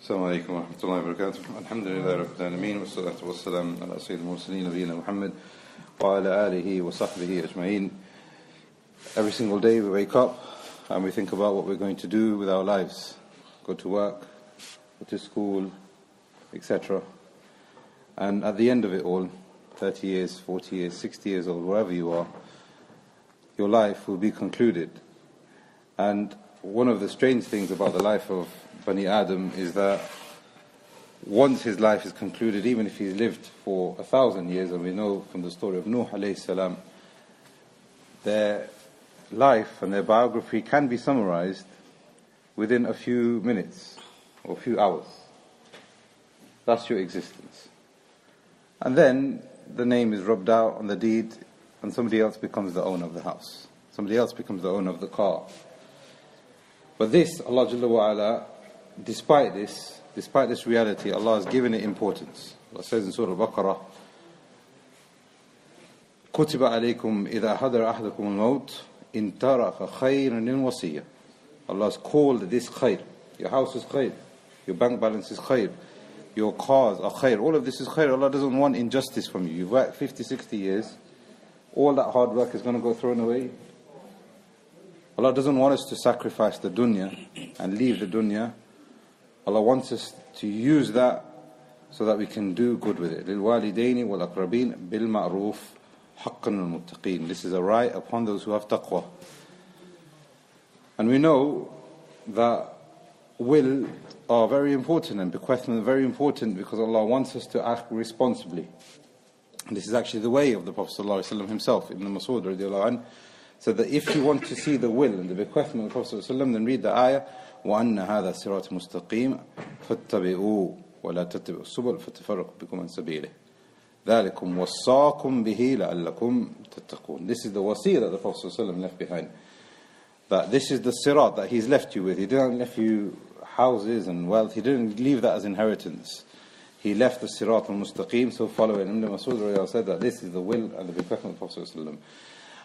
السلام عليكم ورحمة الله وبركاته. الحمد لله رب العالمين والصلاة والسلام على سيد المرسلين نبينا محمد وعلى آله وصحبه أجمعين. Every single day we wake up and we think about what we're going to do with our lives. Go to work, go to school, etc. And at the end of it all, 30 years, 40 years, 60 years old, wherever you are, your life will be concluded. And one of the strange things about the life of Bani Adam is that once his life is concluded, even if he's lived for 1,000 years, and we know from the story of Nuh alayhi salam, their life and their biography can be summarized within a few minutes or a few hours. That's your existence. And then the name is rubbed out on the deed and somebody else becomes the owner of the house. Somebody else becomes the owner of the car. But this, Allah Jalla wa Ala, despite this reality, Allah has given it importance. Allah says in Surah Al-Baqarah, كُتِبَ عَلَيْكُمْ إِذَا حَضَرَ أَحْدَكُمُ الْمَوْتِ إِن تَرَكَ خَيْرًا لِلْوَصِيَّةِ. Allah has called this khair. Your house is khair. Your bank balance is khair. Your cars are khair. All of this is khair. Allah doesn't want injustice from you. You've worked 50, 60 years. All that hard work is going to go thrown away. Allah doesn't want us to sacrifice the dunya and leave the dunya. Allah wants us to use that so that we can do good with it. لِلْوَالِدَيْنِ وَالْأَقْرَبِينَ بِالْمَعْرُوفِ حَقًّا لِلْمُتَّقِينَ. This is a right upon those who have taqwa. And we know that will are very important and bequestment are very important because Allah wants us to act responsibly. And this is actually the way of the Prophet ﷺ himself. Ibn Mas'ud radiallahu anhu said that if you want to see the will and the bequestment of the Prophet ﷺ, then read the ayah, وَأَنَّ هَذَا صِرَاطٌ مُسْتَقِيمٌ فَاتَّبِعُوهُ وَلَا تَتَّبِعُوا السُّبُلَ فَتَفَرَّقَ بِكُمْ عَنْ سَبِيلِهِ ذَلِكُمْ وَصَّاكُمْ بِهِ لَعَلَّكُمْ تَتَّقُونَ. This is the wasiyah that the Prophet ﷺ left behind. That this is the sirat that he's left you with. He didn't left you houses and wealth. He didn't leave that as inheritance. He left the sirat al-mustaqim, so follow it. Ibn Mas'ud said that this is the will and the bequestment of the Prophet ﷺ.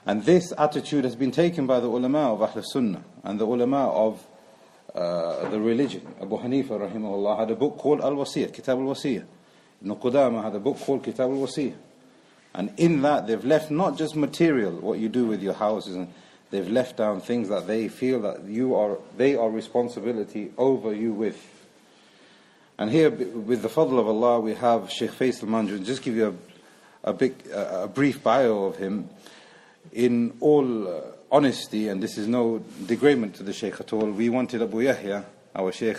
And this attitude has been taken by the ulama of Ahl Sunnah and the ulama of the religion. Abu Hanifa rahimahullah had a book called Al-Wasiyah, Kitab Al-Wasiyah. Ibn Qudama had a book called Kitab Al-Wasiyah. And in that they've left not just material, what you do with your houses, and they've left down things that they feel that they are responsibility over you with. And here, with the fadl of Allah, we have Shaykh Faizal Manjoo. Just give you a brief bio of him. In all honesty, and this is no degradement to the Shaykh at all, we wanted Abu Yahya, our Shaykh,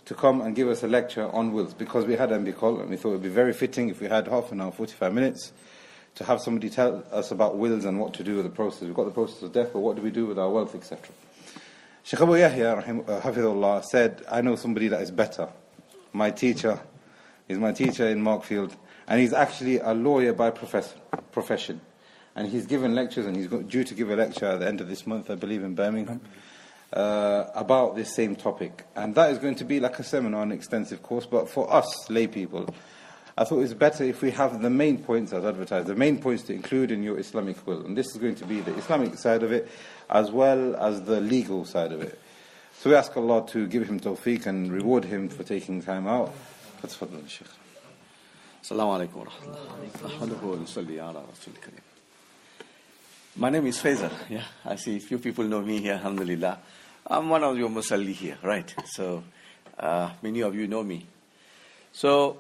to come and give us a lecture on wills because we had Ambicol and we thought it would be very fitting if we had half an hour, 45 minutes to have somebody tell us about wills and what to do with the process. We've got the process of death, but what do we do with our wealth, etc. Shaykh Abu Yahya, Hafidhullah, said, I know somebody that is better. My teacher is my teacher in Markfield, and he's actually a lawyer by profession. And he's given lectures, and he's due to give a lecture at the end of this month, I believe, in Birmingham, about this same topic. And that is going to be like a seminar, an extensive course. But for us, lay people, I thought it was better if we have the main points as advertised, the main points to include in your Islamic will. And this is going to be the Islamic side of it, as well as the legal side of it. So we ask Allah to give him tawfiq and reward him for taking time out. Fatfadl, Shaykh. Assalamu alaikum wa rahmatullahi. My name is Faizal. Yeah, I see a few people know me here, alhamdulillah. I'm one of your musalli here, right? So, many of you know me. So,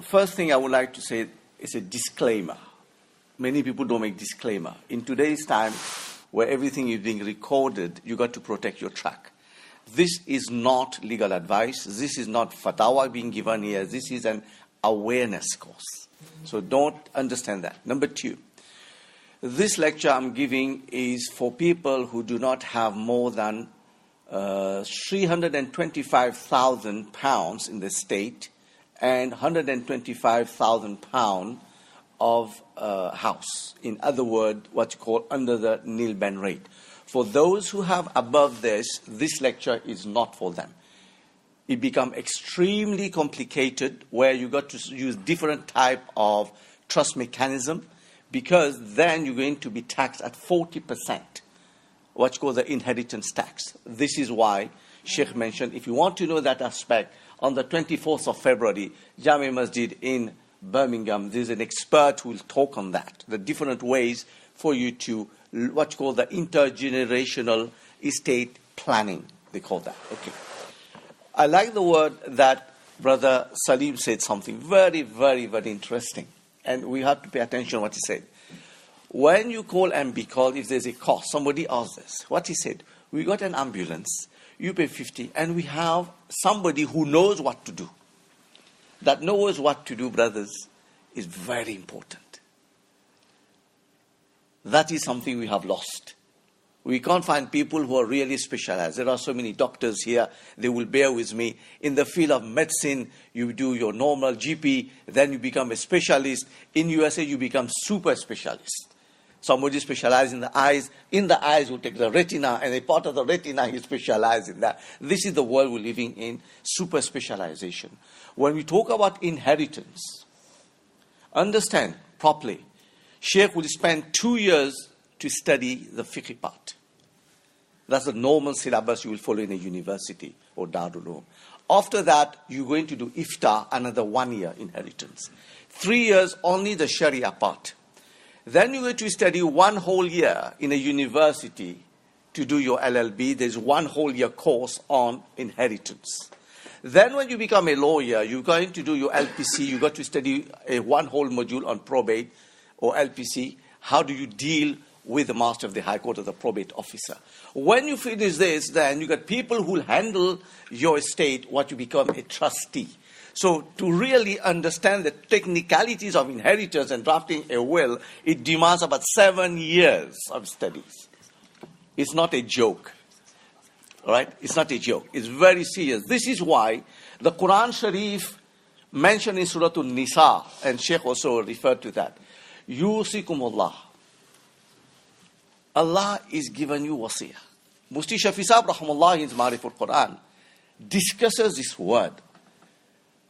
first thing I would like to say is a disclaimer. Many people don't make disclaimer. In today's time, where everything is being recorded, you got to protect your track. This is not legal advice. This is not fatwa being given here. This is an awareness course. So don't understand that. Number two. This lecture I'm giving is for people who do not have more than £325,000 in the state and £125,000 of house. In other words, what you call under the nil ban rate. For those who have above this lecture is not for them. It becomes extremely complicated where you got to use different type of trust mechanism, because then you're going to be taxed at 40%, what's called the inheritance tax. This is why Sheikh mentioned, if you want to know that aspect, on the 24th of February, Jami Masjid in Birmingham, there's an expert who will talk on that, the different ways for you to, what you call the intergenerational estate planning, they call that. Okay. I like the word that Brother Salim said something very, very, very interesting. And we have to pay attention to what he said. When you call and be called, if there's a cost, somebody asked this. What he said, we got an ambulance, you pay 50, and we have somebody who knows what to do. That knows what to do, brothers, is very important. That is something we have lost. We can't find people who are really specialized. There are so many doctors here, they will bear with me. In the field of medicine, you do your normal GP, then you become a specialist. In USA, you become super specialist. Somebody specializes in the eyes. In the eyes, you take the retina, and a part of the retina, he specializes in that. This is the world we're living in, super specialization. When we talk about inheritance, understand properly, Sheikh will spend 2 years to study the fiqh part. That's the normal syllabus you will follow in a university or Darul Uloom. After that, you're going to do iftar, another 1 year inheritance. 3 years only the Sharia part. Then you're going to study 1 whole year in a university to do your LLB. There's 1 whole year course on inheritance. Then when you become a lawyer, you're going to do your LPC. You got to study a 1 whole module on probate or LPC. How do you deal with the Master of the High Court or the probate officer? When you finish this, then you got people who will handle your estate, what you become a trustee. So to really understand the technicalities of inheritance and drafting a will, it demands about 7 years of studies. It's not a joke. All right? It's not a joke. It's very serious. This is why the Quran Sharif mentioned in Surah An-Nisa, and Sheikh also referred to that, Yusikumullah. Allah is giving you wasiyah. Mufti Shafi Sahib, rahmullah, in his Ma'riful Quran, discusses this word.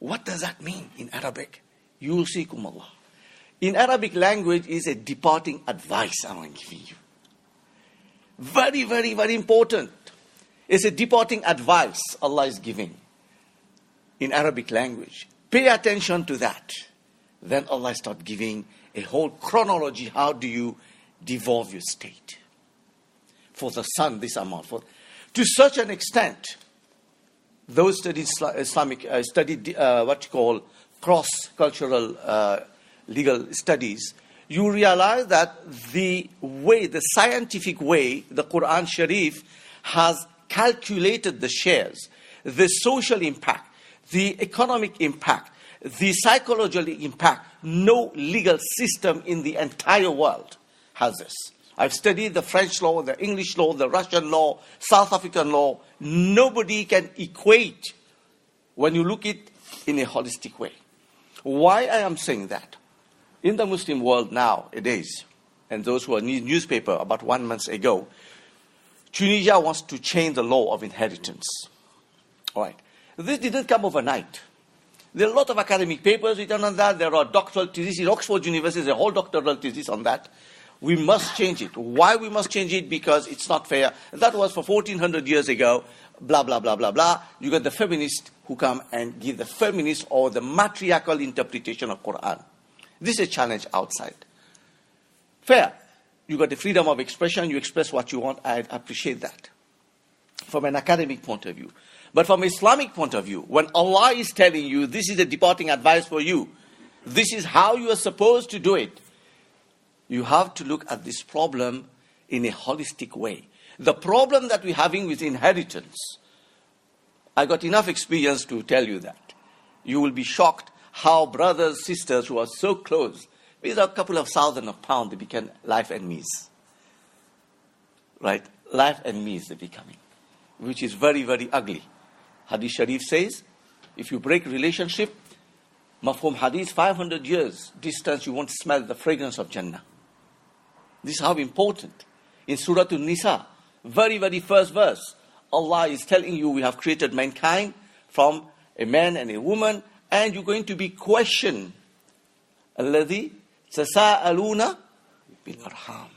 What does that mean in Arabic? Yusikum Allah. In Arabic language is a departing advice I'm giving you. Very, very, very important. It's a departing advice Allah is giving in Arabic language. Pay attention to that. Then Allah starts giving a whole chronology. How do you devolve your state? For the son, this amount. To such an extent, those studied Islamic, studied what you call cross-cultural legal studies, you realize that the way, the scientific way, the Quran Sharif has calculated the shares, the social impact, the economic impact, the psychological impact. No legal system in the entire world has this. I've studied the French law, the English law, the Russian law, South African law. Nobody can equate when you look at it in a holistic way. Why I am saying that? In the Muslim world nowadays, and those who are newspaper about 1 month ago, Tunisia wants to change the law of inheritance. All right. This didn't come overnight. There are a lot of academic papers written on that. There are doctoral theses. In Oxford University, there's a whole doctoral thesis on that. We must change it. Why we must change it? Because it's not fair. That was for 1400 years ago. Blah, blah, blah, blah, blah. You got the feminists who come and give the feminist or the matriarchal interpretation of Quran. This is a challenge outside. Fair. You got the freedom of expression. You express what you want. I appreciate that. From an academic point of view. But from an Islamic point of view, when Allah is telling you, this is a departing advice for you, this is how you are supposed to do it, you have to look at this problem in a holistic way. The problem that we're having with inheritance, I got enough experience to tell you that. You will be shocked how brothers, sisters who are so close, with a couple of thousand of pounds, they become life enemies. Right? Life enemies they're becoming, which is very, very ugly. Hadith Sharif says, if you break relationship, Mafhum Hadith, 500 years distance, you won't smell the fragrance of Jannah. This is how important. In Surah An-Nisa, very, very first verse, Allah is telling you we have created mankind from a man and a woman, and you're going to be questioned. Alladhi tasa'aluna bil arham.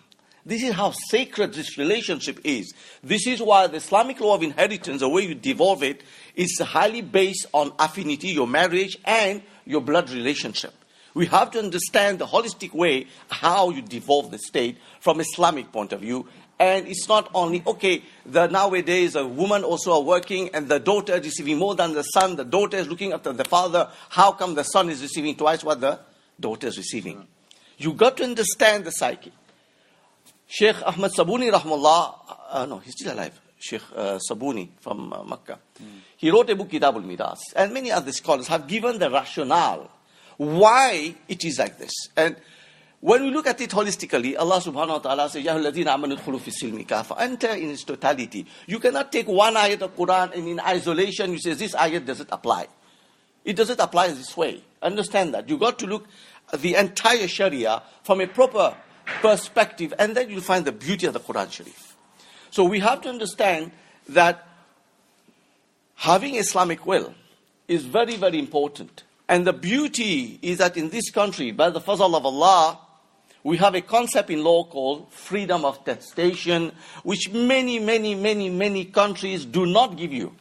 This is how sacred this relationship is. This is why the Islamic law of inheritance, the way you devolve it, is highly based on affinity, your marriage, and your blood relationship. We have to understand the holistic way how you devolve the state from Islamic point of view. And it's not only, okay, nowadays a woman also are working and the daughter is receiving more than the son. The daughter is looking after the father. How come the son is receiving twice what the daughter is receiving? You got to understand the psyche. Sheikh Ahmad Sabuni, rahmallah, no, he's still alive. Sheikh Sabuni from Makkah. He wrote a book, Kitab al-Miras. And many other scholars have given the rationale why it is like this. And when we look at it holistically, Allah subhanahu wa ta'ala says, Ya alladhina amanu udkhulu fi silmi kafa. Enter in its totality. You cannot take one ayat of Quran and in isolation you say, this ayat doesn't apply. It doesn't apply this way. Understand that. You got to look at the entire Sharia from a proper perspective, and then you'll find the beauty of the Quran Sharif. So we have to understand that having Islamic will is very, very important. And the beauty is that in this country, by the fazl of Allah, we have a concept in law called freedom of testation, which many countries do not give you.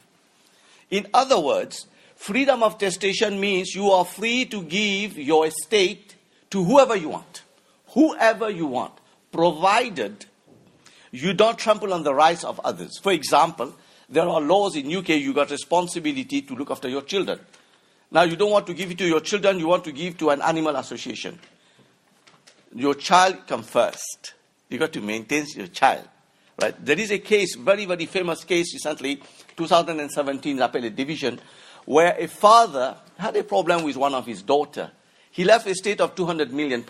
In other words, freedom of testation means you are free to give your estate to whoever you want. Whoever you want, provided you don't trample on the rights of others. For example, there are laws in UK, you got responsibility to look after your children. Now you don't want to give it to your children, you want to give to an animal association. Your child comes first. You got to maintain your child. Right? There is a case, very, very famous case recently, 2017 Appellate Division, where a father had a problem with one of his daughter. He left a estate of £200 million,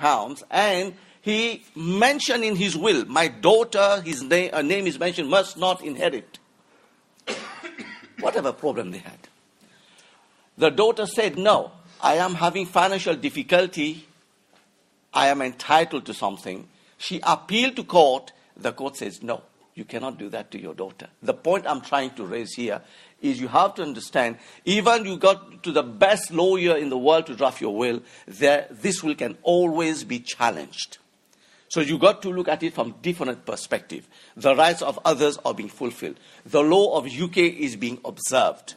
and he mentioned in his will, my daughter, her name is mentioned, must not inherit. Whatever problem they had. The daughter said, no, I am having financial difficulty. I am entitled to something. She appealed to court. The court says, no, you cannot do that to your daughter. The point I'm trying to raise here is you have to understand, even you got to the best lawyer in the world to draft your will, this will can always be challenged. So you got to look at it from different perspective. The rights of others are being fulfilled. The law of UK is being observed,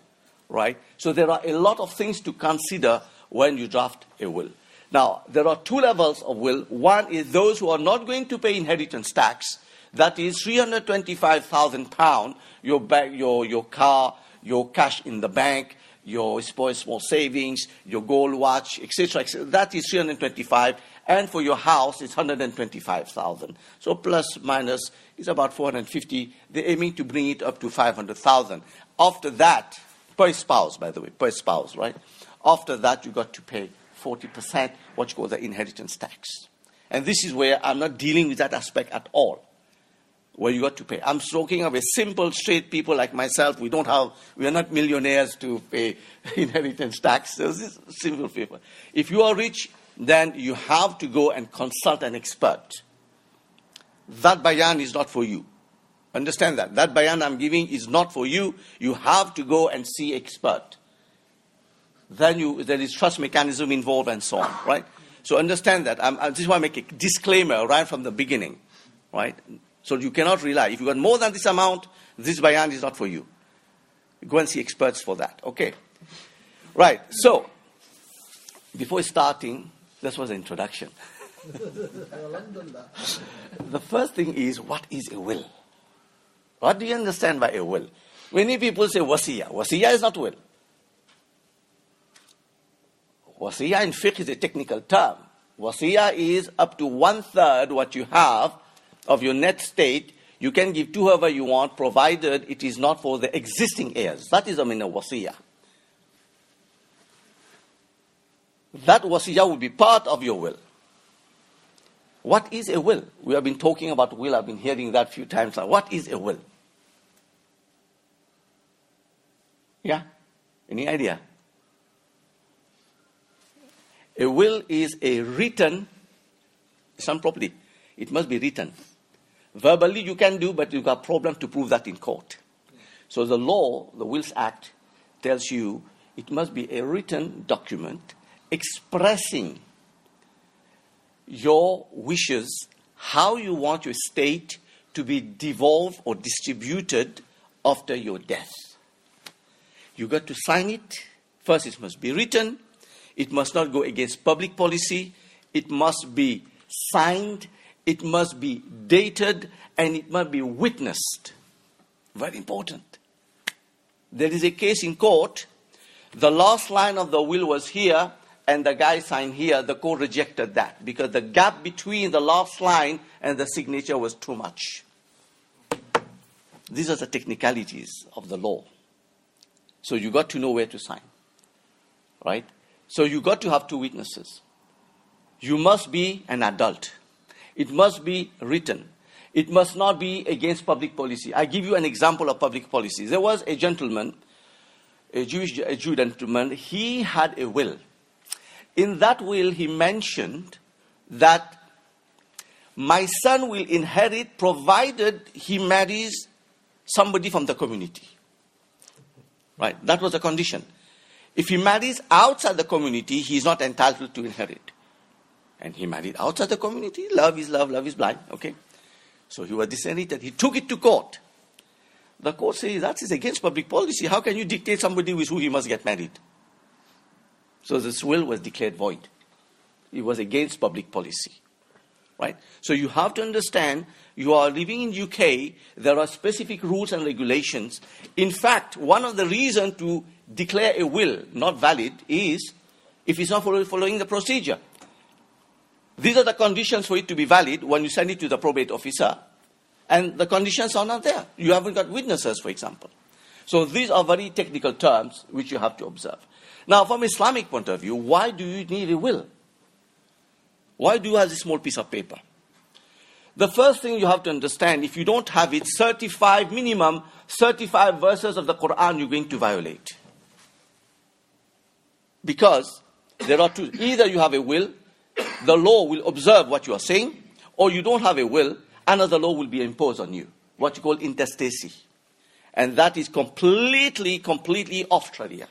right? So there are a lot of things to consider when you draft a will. Now, there are two levels of will. One is those who are not going to pay inheritance tax. That is £325,000, your car, your cash in the bank, your small savings, your gold watch, etc. That is 325, and for your house it's 125,000. So plus minus is about 450. They're aiming to bring it up to 500,000. After that, per spouse, by the way, per spouse, right? After that, you got to pay 40%, what you call the inheritance tax. And this is where I'm not dealing with that aspect at all, where you got to pay. I'm talking of a simple, straight people like myself. We are not millionaires to pay inheritance tax. So this is simple people. If you are rich, then you have to go and consult an expert. That bayan is not for you. Understand that. That bayan I'm giving is not for you. You have to go and see expert. Then there is trust mechanism involved and so on, right? So understand that. I just want to make a disclaimer right from the beginning, right? So you cannot rely. If you got more than this amount, this bayan is not for you. Go and see experts for that, okay? Right, so, before starting, this was an introduction. The first thing is, what is a will? What do you understand by a will? Many people say wasiya. Wasiya is not will. Wasiya in fiqh is a technical term. Wasiya is up to 1/3 what you have of your net state. You can give to whoever you want, provided it is not for the existing heirs. That is a wasiya. That wasiya will be part of your will. What is a will? We have been talking about will. I've been hearing that a few times now. What is a will? Yeah? Any idea? A will is a written, some property. It must be written. Verbally you can do, but you've got a problem to prove that in court. So the law, the Wills Act, tells you it must be a written document expressing your wishes how you want your estate to be devolved or distributed after your death. You got to sign it. First, it must be written. It must not go against public policy. It must be signed. It must be dated, and it must be witnessed. Very important. There is a case in court. The last line of the will was here, and the guy signed here. The court rejected that because the gap between the last line and the signature was too much. These are the technicalities of the law. So you got to know where to sign, right? So you got to have two witnesses. You must be an adult. It must be written. It must not be against public policy. I give you an example of public policy. There was a gentleman, a Jew gentleman. He had a will. In that will, he mentioned that my son will inherit provided he marries somebody from the community. Right? That was the condition. If he marries outside the community, he is not entitled to inherit. And he married outside the community. Love is love, love is blind. Okay? So he was disinherited. He took it to court. The court says that is against public policy. How can you dictate somebody with who he must get married? So this will was declared void. It was against public policy. Right? So you have to understand, you are living in UK, there are specific rules and regulations. In fact, one of the reasons to declare a will not valid is if it's not following the procedure. These are the conditions for it to be valid when you send it to the probate officer, and the conditions are not there. You haven't got witnesses, for example. So these are very technical terms which you have to observe. Now, from Islamic point of view, why do you need a will? Why do you have this small piece of paper? The first thing you have to understand, if you don't have it, minimum 35 verses of the Quran you're going to violate. Because there are two. Either you have a will, the law will observe what you are saying, or you don't have a will, another law will be imposed on you, what you call intestacy. And that is completely off Sharia.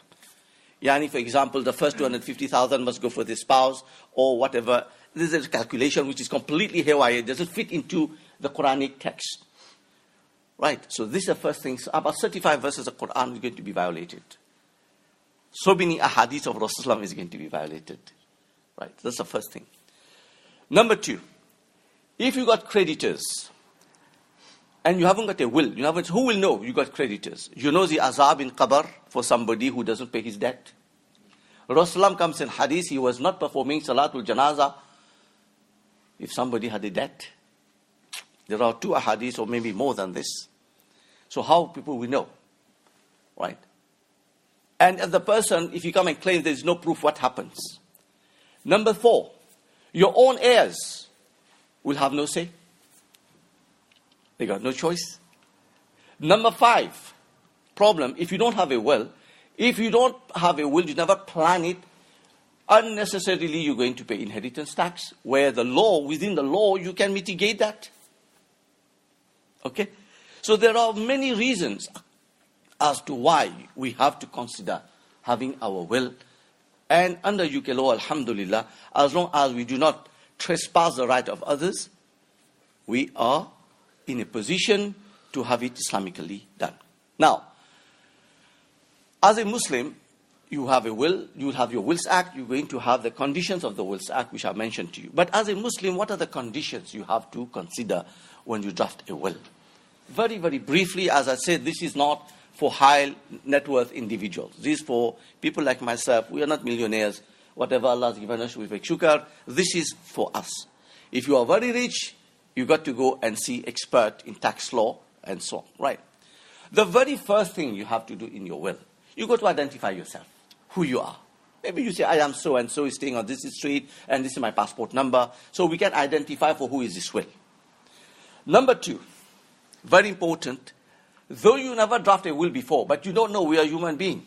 Yani, for example, the first 250,000 must go for the spouse, or whatever. This is a calculation which is completely haywire. It doesn't fit into the Quranic text. Right? So this is the first thing. So about 35 verses of Quran is going to be violated. So many ahadith of Rasulullah is going to be violated. Right? That's the first thing. Number two, if you got creditors, and you haven't got a will, who will know you got creditors? You know the azab in qabr for somebody who doesn't pay his debt. Rasulullah comes in hadith, he was not performing salatul janazah if somebody had a debt. There are two ahadith or maybe more than this. So how people will know? Right? And as the person, if you come and claim there is no proof, what happens? Number four, your own heirs will have no say. They got no choice. Number five, problem, if you don't have a will, you never plan it, unnecessarily you're going to pay inheritance tax, where within the law, you can mitigate that. Okay? So there are many reasons as to why we have to consider having our will. And under UK law, alhamdulillah, as long as we do not trespass the right of others, we are in a position to have it Islamically done. Now, as a Muslim, you have a will, you will have your Wills Act, you're going to have the conditions of the Wills Act, which I mentioned to you. But as a Muslim, what are the conditions you have to consider when you draft a will? Very, very briefly, as I said, this is not for high net worth individuals. This is for people like myself. We are not millionaires. Whatever Allah has given us, we make shukr. This is for us. If you are very rich, you got to go and see expert in tax law and so on. Right? The very first thing you have to do in your will, you got to identify yourself, who you are. Maybe you say, I am so and so, staying on this street, and this is my passport number. So we can identify for who is this will. Number two, very important, though you never draft a will before, but you don't know we are human beings.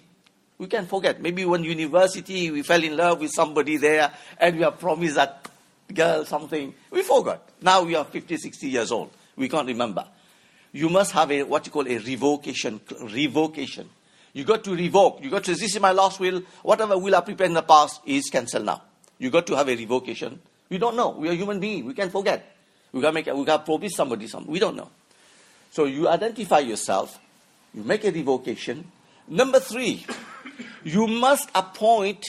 We can forget. Maybe when university, we fell in love with somebody there, and we have promised that girl something. We forgot. Now we are 50, 60 years old. We can't remember. You must have what you call a revocation. Revocation. You got to revoke. You got to say, this is my last will. Whatever will I prepared in the past is cancelled now. You got to have a revocation. We don't know. We are human beings. We can forget. We got to promise somebody something. We don't know. So you identify yourself. You make a revocation. Number 3, you must appoint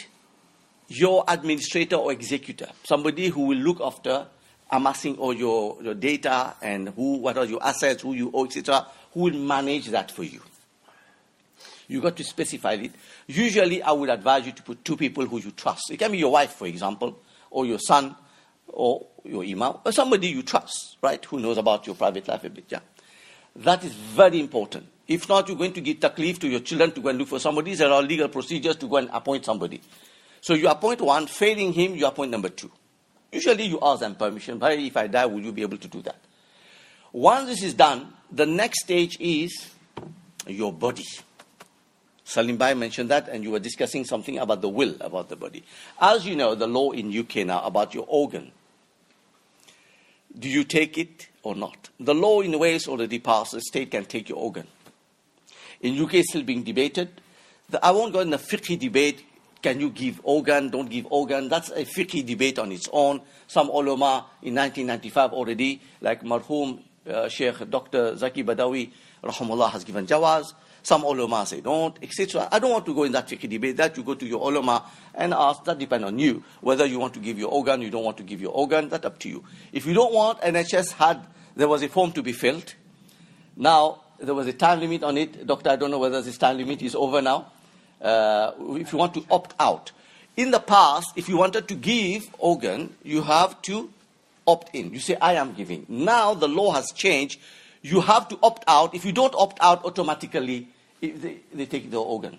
your administrator or executor, somebody who will look after amassing all your data and what are your assets, who you owe, etc., who will manage that for you. You got to specify it. Usually, I would advise you to put 2 people who you trust. It can be your wife, for example, or your son, or your imam, or somebody you trust, right, who knows about your private life a bit. Yeah, that is very important. If not, you're going to give taklif to your children to go and look for somebody. There are legal procedures to go and appoint somebody. So you appoint one, failing him, you appoint number 2. Usually you ask them permission. But if I die, will you be able to do that? Once this is done, the next stage is your body. Salim Bhai mentioned that, and you were discussing something about the will, about the body. As you know, the law in UK now about your organ. Do you take it or not? The law in Wales already passed. The state can take your organ. In UK, it's still being debated. I won't go in the Fiqhi debate. Can you give organ, don't give organ? That's a Fiqhi debate on its own. Some ulama in 1995 already, like Marhum Sheikh Dr. Zaki Badawi, rahimahullah, has given jawaz. Some ulama say don't, etc. I don't want to go in that Fiqhi debate. That you go to your ulama and ask. That depends on you. Whether you want to give your organ, you don't want to give your organ, that's up to you. If you don't want, NHS there was a form to be filled. Now, there was a time limit on it. Doctor, I don't know whether this time limit is over now. If you want to opt out. In the past, if you wanted to give organ, you have to opt in. You say, I am giving. Now the law has changed. You have to opt out. If you don't opt out, automatically they take the organ.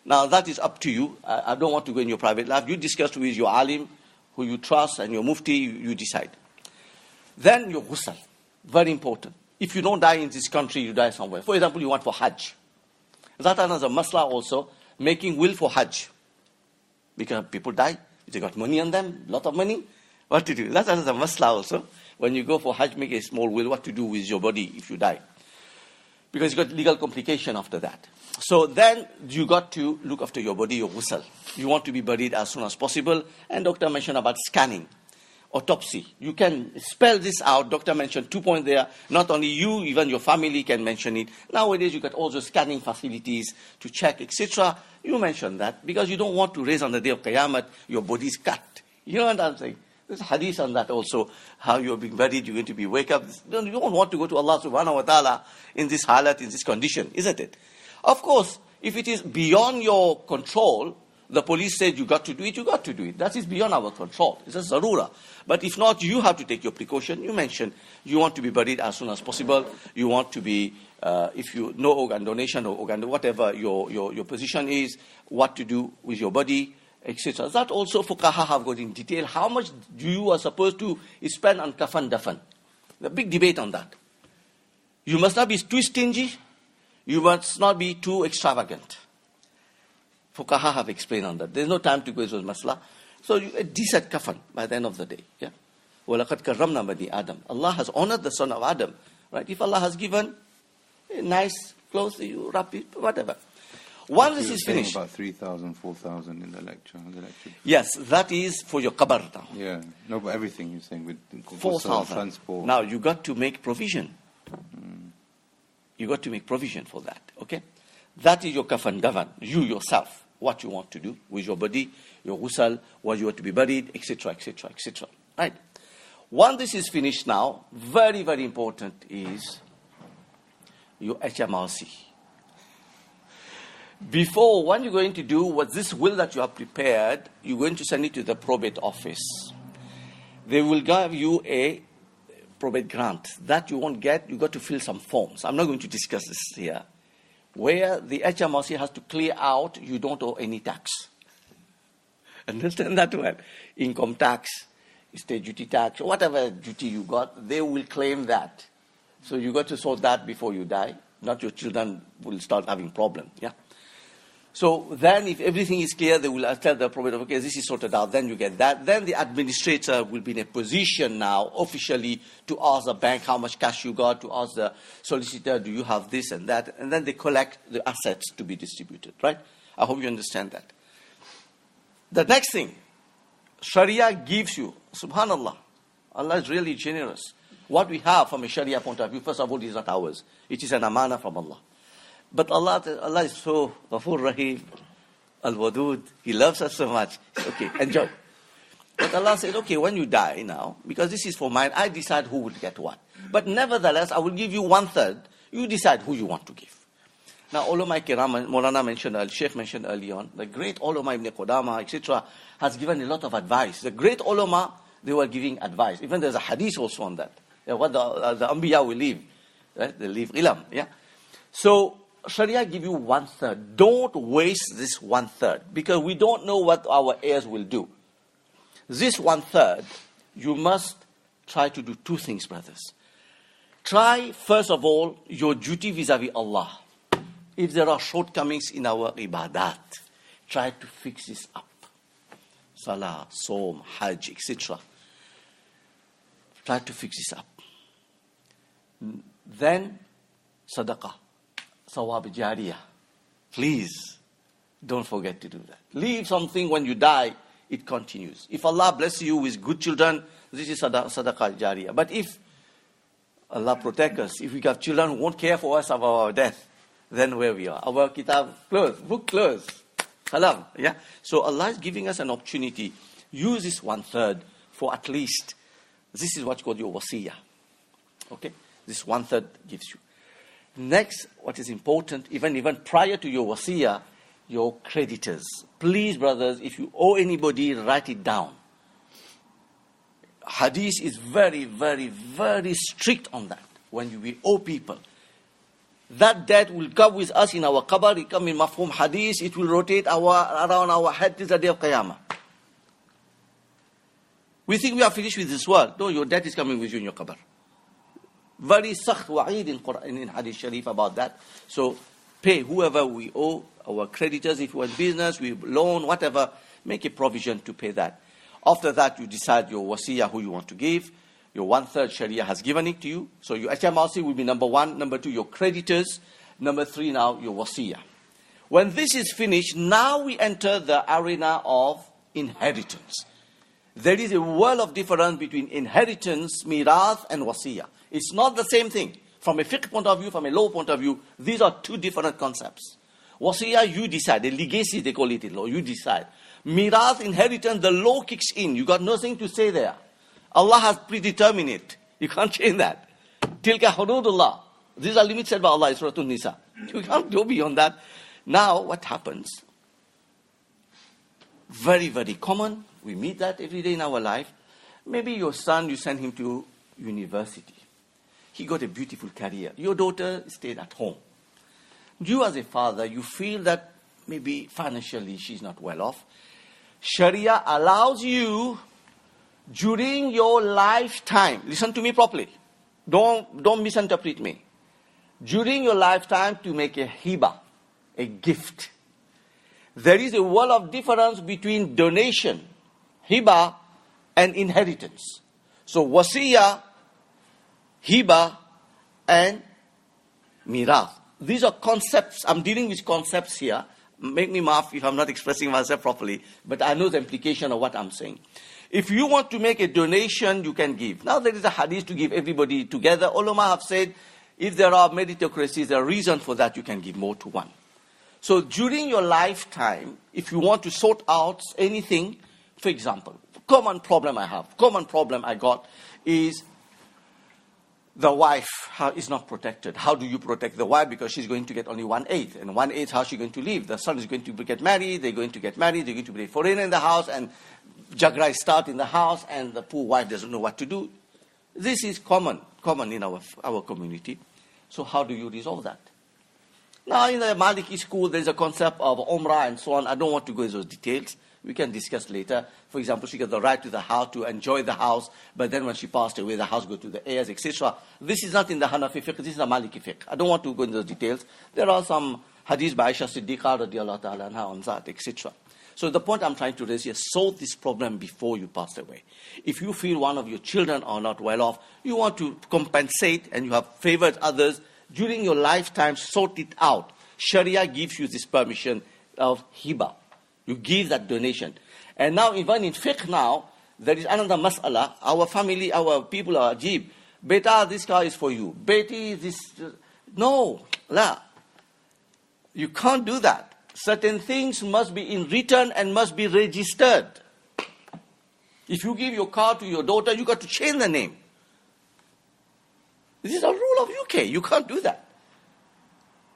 Now that is up to you. I don't want to go in your private life. You discuss with your alim, who you trust, and your mufti, you decide. Then your ghusl. Very important. If you don't die in this country, you die somewhere. For example, you want for Hajj. That another masla also, making will for Hajj. Because people die, they got money on them, lot of money. What to do? That's another masla also. When you go for Hajj, make a small will, what to do with your body if you die. Because you got legal complication after that. So then you got to look after your body, your ghusl. You want to be buried as soon as possible. And doctor mentioned about scanning. Autopsy. You can spell this out. Doctor mentioned 2 points there. Not only you, even your family can mention it. Nowadays, you got also scanning facilities to check, etc. You mentioned that because you don't want to raise on the day of Qiyamah, your body's cut. You know what I'm saying? There's hadith on that also. How you're being buried, you're going to be wake up. You don't want to go to Allah subhanahu wa ta'ala in this halat, in this condition, isn't it? Of course, if it is beyond your control, the police said you got to do it, you got to do it. That is beyond our control. It's a zarura. But if not, you have to take your precaution. You mentioned you want to be buried as soon as possible. You want to be, if you know organ donation or organ, whatever your position is, what to do with your body, etc. That also fuqaha have got in detail. How much you are supposed to spend on kafan dafan? The big debate on that. You must not be too stingy. You must not be too extravagant. Fuqaha have explained on that. There's no time to go into masla. So a decent kafan by the end of the day. Yeah. وَلَقَدْ كَرَّمْنَا بَنِي Adam. Allah has honored the son of Adam. Right? If Allah has given a nice clothes, you wrap it, whatever. Once this is finished. About 3,000, 4,000 in the lecture. Yes, that is for your qabr now. Yeah. No, but everything you're saying with 4,000. transport. Now you got to make provision. You got to make provision for that. Okay? That is your kafan davan. You yourself. What you want to do with your body, your ghusl, where you want to be buried, etc., etc., etc. Right? Once this is finished now, very, very important is your HMRC. Before, what you're going to do was this will that you have prepared, you're going to send it to the probate office. They will give you a probate grant. That you won't get, you got to fill some forms. I'm not going to discuss this here. Where the HMRC has to clear out, you don't owe any tax. Understand that one? Income tax, state duty tax, whatever duty you got, they will claim that. So you got to sort that before you die. Not your children will start having problems. Yeah. So then if everything is clear, they will tell the probate, okay, this is sorted out, then you get that. Then the administrator will be in a position now, officially, to ask the bank how much cash you got, to ask the solicitor, do you have this and that, and then they collect the assets to be distributed, right? I hope you understand that. The next thing, Sharia gives you, subhanallah, Allah is really generous. What we have from a Sharia point of view, first of all, is not ours. It is an amana from Allah. But Allah is so Ghafur Rahim, Al-Wadud. He loves us so much. Okay, enjoy. But Allah said, okay, when you die now, because this is for mine, I decide who will get what. But nevertheless, I will give you 1/3. You decide who you want to give. Now, ulama kiram, Maulana mentioned, Shaykh mentioned early on, the great ulama Ibn Qudama, etc., has given a lot of advice. The great ulama, they were giving advice. Even there's a hadith also on that. What the Anbiya will leave. Right? They leave ilm. Yeah? So, Sharia give you 1/3. Don't waste this 1/3, because we don't know what our heirs will do. This 1/3, you must try to do two things, brothers. Try, first of all, your duty vis-a-vis Allah. If there are shortcomings in our ibadat, try to fix this up. Salah, Saum, Hajj, etc. Try to fix this up. Then, Sadaqah, Sawab Jariyah. Please, don't forget to do that. Leave something when you die, it continues. If Allah blesses you with good children, this is Sadaqah Jariyah. But if Allah protect us, if we have children who won't care for us of our death, then where we are. Our kitab closed, book closed. Salam. Yeah? So Allah is giving us an opportunity. Use this 1/3 for at least, this is what's called your wasiyah. Okay? This 1/3 gives you. Next, what is important, even prior to your wasiyah, your creditors. Please, brothers, if you owe anybody, write it down. Hadith is very, very, very strict on that. When we owe people, that debt will come with us in our qabr. It come in mafhum hadith. It will rotate around our head till the day of Qiyamah. We think we are finished with this world. No, your debt is coming with you in your qabr. Very sakht wa'id in hadith sharif about that. So pay whoever we owe, our creditors. If we want business, we loan, whatever, make a provision to pay that. After that, you decide your wasiyah, who you want to give. Your 1/3 Sharia has given it to you. So your HMRC will be number 1. Number 2, your creditors. Number 3, now your wasiyah. When this is finished, now we enter the arena of inheritance. There is a world of difference between inheritance, mirath, and wasiyah. It's not the same thing. From a fiqh point of view, from a law point of view, these are two different concepts. Wasiyah, you decide. A legacy, they call it in law. You decide. Mirath, inheritance, the law kicks in. You got nothing to say there. Allah has predetermined it. You can't change that. Tilka hududullah. These are limits set by Allah, Surah An-Nisa. You can't go beyond that. Now, what happens? Very, very common. We meet that every day in our life. Maybe your son, you send him to university. He got a beautiful career. Your daughter stayed at home. You as a father, you feel that maybe financially she's not well off. Sharia allows you during your lifetime, listen to me properly, don't misinterpret me. During your lifetime to make a hiba, a gift. There is a world of difference between donation, hiba, and inheritance. So wasiyah, hiba, and mirath. These are concepts. I'm dealing with concepts here. Make me laugh if I'm not expressing myself properly, but I know the implication of what I'm saying. If you want to make a donation, you can give. Now there is a hadith to give everybody together. Ulama have said, if there are meritocracies, there are reasons for that, you can give more to one. So during your lifetime, if you want to sort out anything, for example, common problem I got is the wife is not protected. How do you protect the wife? Because she's going to get only 1/8. And 1/8, how is she going to live? The son is going to get married, they're going to get married, they're going to be a foreigner in the house, and Jagra start in the house, and the poor wife doesn't know what to do. This is common in our community. So how do you resolve that? Now in the Maliki school, there's a concept of Umrah and so on. I don't want to go into those details. We can discuss later. For example, she got the right to the house, to enjoy the house, but then when she passed away, the house goes to the heirs, etc. This is not in the Hanafi fiqh, this is the Maliki fiqh. I don't want to go into those details. There are some hadiths by Aisha Siddiqa radiallahu ta'ala anha on that, etc. So the point I'm trying to raise here, solve this problem before you pass away. If you feel one of your children are not well off, you want to compensate and you have favored others, during your lifetime, sort it out. Sharia gives you this permission of hiba. You give that donation. And now even in fiqh now, there is another mas'ala. Our family, our people are ajib. Beta, this car is for you. Beti, this... No, la. You can't do that. Certain things must be in written and must be registered. If you give your car to your daughter, you got to change the name. This is a rule of UK. You can't do that.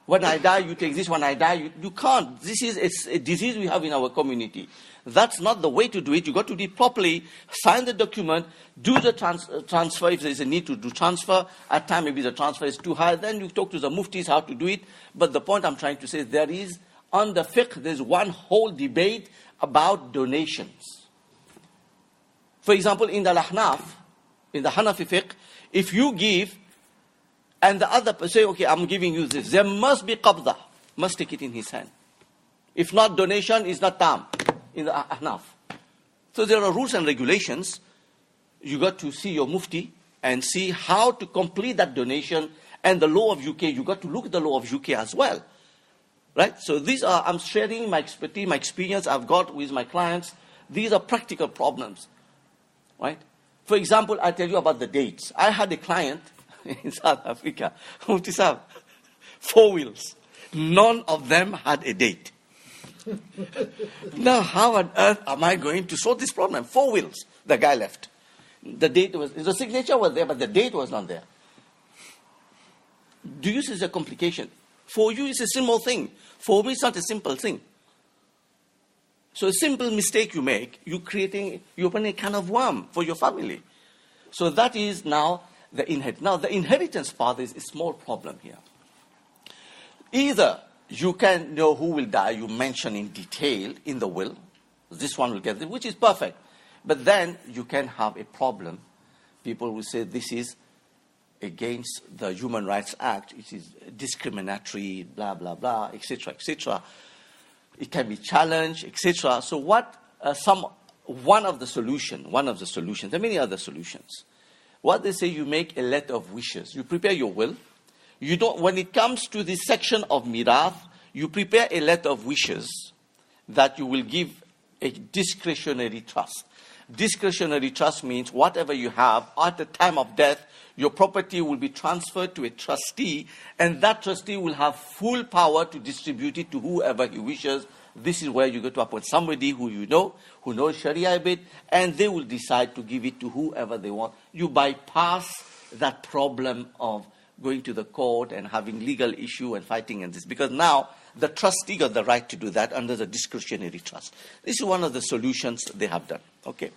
When I die, you take this. When I die, you can't. This is a disease we have in our community. That's not the way to do it. You got to do it properly. Sign the document. Do the transfer if there is a need to do transfer. At time maybe the transfer is too high. Then you talk to the muftis how to do it. But the point I'm trying to say is there is, on the fiqh, there's one whole debate about donations. For example, in the Lahnaf, in the Hanafi fiqh, if you give, and the other say, okay, I'm giving you this, there must be qabdah, must take it in his hand. If not, donation is not tam in the Ahnaf. So there are rules and regulations. You got to see your mufti and see how to complete that donation. And the law of UK, you got to look at the law of UK as well. Right? So these are, I'm sharing my expertise, my experience I've got with my clients. These are practical problems. Right? For example, I tell you about the dates. I had a client in South Africa, Mufti Sahib, 4 wheels. None of them had a date. Now, how on earth am I going to solve this problem? 4 wheels. The guy left. The date was, the signature was there, but the date was not there. Do you see the complication? For you, it's a simple thing. For me, it's not a simple thing. So a simple mistake you make, you open a can of worm for your family. So that is now the inheritance. Now, the inheritance part is a small problem here. Either you can know who will die, you mention in detail in the will. This one will get it, which is perfect. But then you can have a problem. People will say this is against the Human Rights Act. It is discriminatory, blah, blah, blah, etc., etc. It can be challenged, etc. So one of the solutions, there are many other solutions. What they say, you make a letter of wishes. You prepare your will. You don't, when it comes to this section of mirath, you prepare a letter of wishes that you will give a discretionary trust. Discretionary trust means whatever you have at the time of death, your property will be transferred to a trustee, and that trustee will have full power to distribute it to whoever he wishes. This is where you go to appoint somebody who you know, who knows Sharia a bit, and they will decide to give it to whoever they want. You bypass that problem of going to the court and having legal issue and fighting and this, because now the trustee got the right to do that under the discretionary trust. This is one of the solutions they have done. Okay,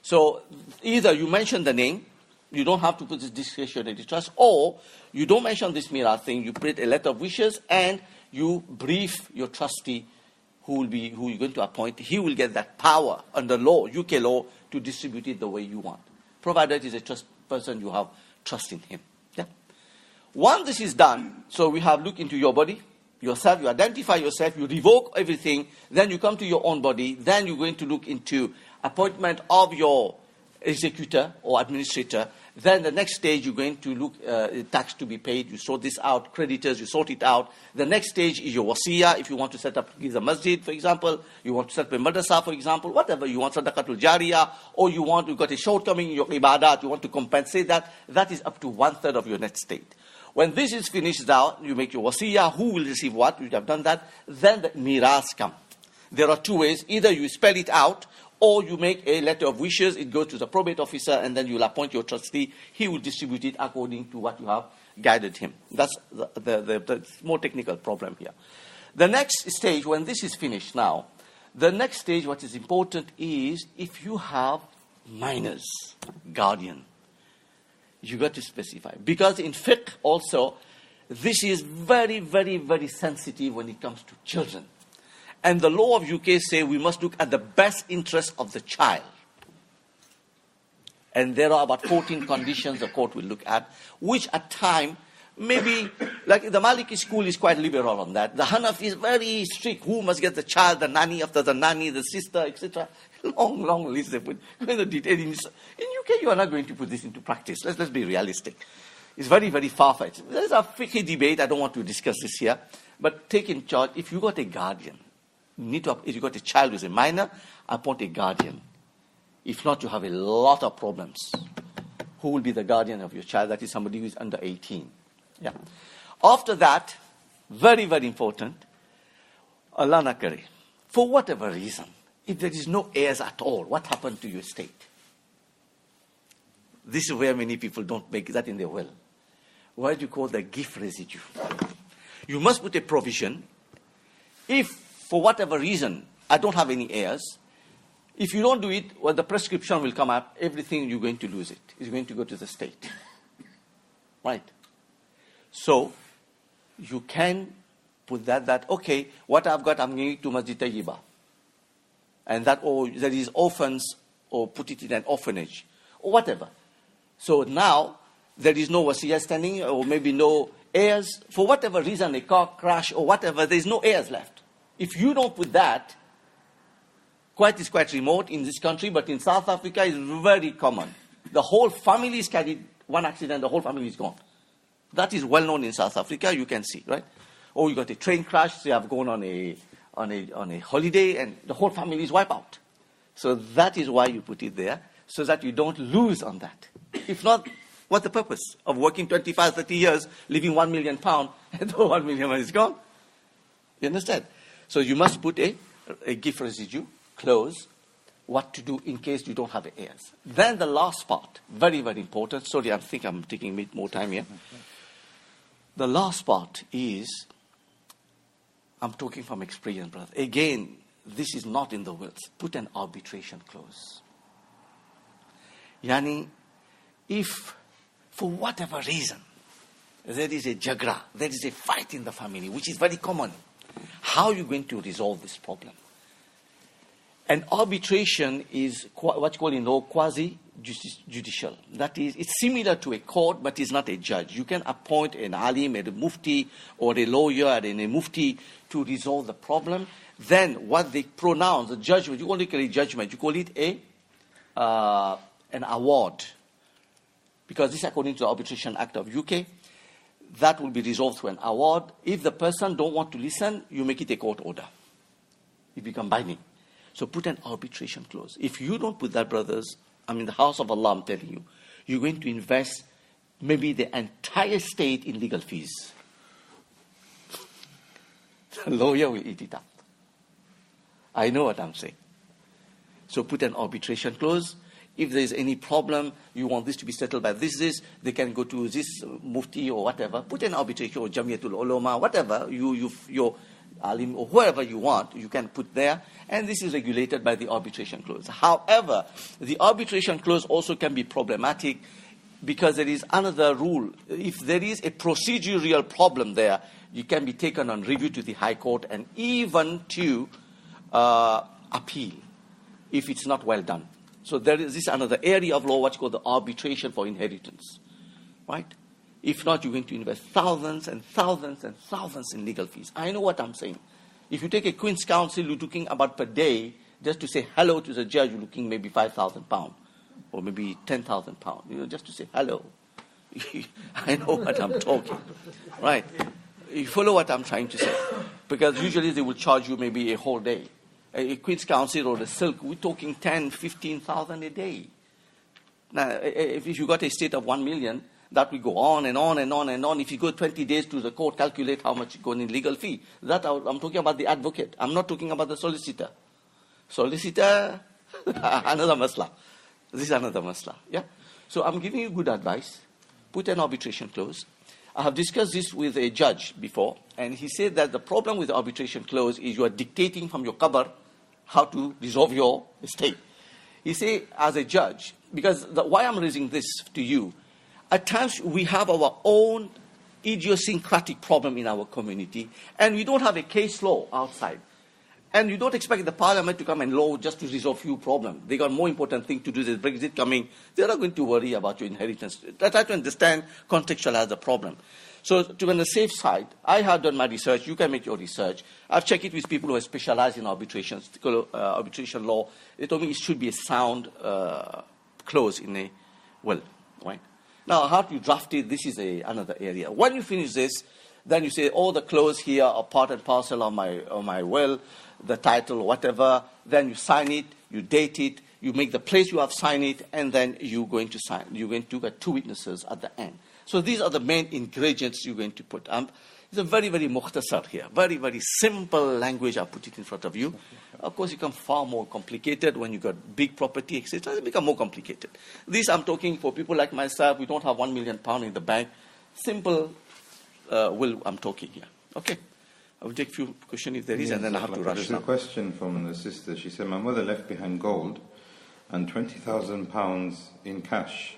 so either you mention the name, you don't have to put this discretionary trust, or you don't mention this mirath thing, you put a letter of wishes and you brief your trustee who you're going to appoint. He will get that power under law, UK law, to distribute it the way you want, provided he's a trust person, you have trust in him. Yeah. Once this is done, so we have looked into your body, yourself, you identify yourself, you revoke everything, then you come to your own body, then you're going to look into appointment of your executor or administrator. Then the next stage, you're going to look tax to be paid. You sort this out. Creditors, you sort it out. The next stage is your wasiyah. If you want to set up a masjid, for example, you want to set up a madrasa, for example, whatever you want, sadaqatul jariyah, or you've got a shortcoming in your ibadat, you want to compensate that. That is up to 1/3 of your net state. When this is finished out, you make your wasiyah. Who will receive what? You have done that. Then the miras come. There are 2 ways. Either you spell it out, or you make a letter of wishes, it goes to the probate officer, and then you'll appoint your trustee. He will distribute it according to what you have guided him. That's the more technical problem here. The next stage, when this is finished now, the next stage, what is important is if you have minors, guardian, you got to specify. Because in fiqh also, this is very, very, very sensitive when it comes to children. And the law of UK say we must look at the best interest of the child. And there are about 14 conditions the court will look at, which at time, maybe, like the Maliki school is quite liberal on that. The Hanafi is very strict. Who must get the child, the nanny after the nanny, the sister, etc. Long, long list they put. In UK, you are not going to put this into practice. Let's be realistic. It's very, very far-fetched. There's a Fiqhi debate. I don't want to discuss this here. But take in charge, if you got a guardian, if you got a child who's a minor, appoint a guardian. If not, you have a lot of problems. who will be the guardian of your child. That is somebody who is under 18. Yeah. After that, very, very important, Allah na kare, for whatever reason, if there is no heirs at all, what happened to your estate? This is where many people don't make that in their will. What do you call the gift residue? You must put a provision. If, for whatever reason, I don't have any heirs, if you don't do it, well, the prescription will come up, everything you're going to lose it. It's going to go to the state. Right? So, you can put that, okay, what I've got, I'm giving to Masjid Tayyiba. And that, or there is orphans, or put it in an orphanage, or whatever. So now, there is no wasiyah standing, or maybe no heirs. For whatever reason, a car crash, or whatever, there is no heirs left. If you don't put that, it's quite remote in this country, but in South Africa, it's very common. The whole family is carried, one accident, the whole family is gone. That is well known in South Africa, you can see, right? Or you got a train crash, they have gone on a holiday, and the whole family is wiped out. So that is why you put it there, so that you don't lose on that. If not, what's the purpose of working 25, 30 years, leaving £1 million, and the 1 million is gone? You understand? So you must put a gift residue clause, what to do in case you don't have heirs. Then the last part, very, very important. Sorry, I think I'm taking a bit more time here. The last part is, I'm talking from experience, brother. Again, this is not in the wills. Put an arbitration clause. Yani, if for whatever reason there is a jagra, there is a fight in the family, which is very common, how are you going to resolve this problem? And arbitration is what's called in law quasi-judicial. That is, it's similar to a court, but it's not a judge. You can appoint an alim, a mufti, or a lawyer and a mufti to resolve the problem. Then what they pronounce, the judgment, you only call it judgment, you call it an award. Because this is according to the Arbitration Act of UK. That will be resolved through an award. If the person don't want to listen, you make it a court order. It becomes binding. So put an arbitration clause. If you don't put that, brothers, I'm in the house of Allah, I'm telling you, you're going to invest maybe the entire state in legal fees. The lawyer will eat it up. I know what I'm saying. So put an arbitration clause. If there is any problem, you want this to be settled by this, they can go to this mufti or whatever. Put an arbitration or Jamiatul Ulama, whatever, your alim or whoever you want, you can put there. And this is regulated by the arbitration clause. However, the arbitration clause also can be problematic because there is another rule. If there is a procedural problem there, you can be taken on review to the High Court and even to appeal if it's not well done. So there is this another area of law, what's called the arbitration for inheritance, right? If not, you're going to invest thousands and thousands and thousands in legal fees. I know what I'm saying. If you take a Queen's Counsel, you're looking about per day, just to say hello to the judge, you're looking maybe £5,000 or maybe £10,000, just to say hello. I know what I'm talking, right? You follow what I'm trying to say? Because usually they will charge you maybe a whole day. A Queen's Counsel or the silk, we're talking 10, 15,000 a day. Now, if you got a estate of 1 million, that will go on and on and on and on. If you go 20 days to the court, calculate how much going in legal fee. That I'm talking about the advocate. I'm not talking about the solicitor. Solicitor, another masla. This is another masla. Yeah. So I'm giving you good advice. Put an arbitration clause. I have discussed this with a judge before, and he said that the problem with the arbitration clause is you are dictating from your qabr how to resolve your estate. He said, as a judge, because why I'm raising this to you, at times we have our own idiosyncratic problem in our community, and we don't have a case law outside. And you don't expect the parliament to come and law just to resolve few problems. They got more important thing to do. There's Brexit coming. They're not going to worry about your inheritance. Try to understand, contextualize the problem. So to be on the safe side, I have done my research. You can make your research. I've checked it with people who are specialized in arbitration law. They told me it should be a sound clause in a will, right? Now, how do you draft it? This is another area. When you finish this, Then you say, all the clothes here are part and parcel of my will, the title, whatever. Then you sign it, you date it, you make the place you have signed it, and then you're going to sign. You're going to get 2 witnesses at the end. So these are the main ingredients you're going to put. It's a very, very mukhtasar here. Very, very simple language. I put it in front of you. Of course, it becomes far more complicated when you got big property, etc. It becomes more complicated. This I'm talking for people like myself. We don't have £1 million in the bank. Simple will I'm talking here. Okay. I will take a few questions if there is, and then I have to rush There's now. a question from the sister. She said, my mother left behind gold and £20,000 in cash.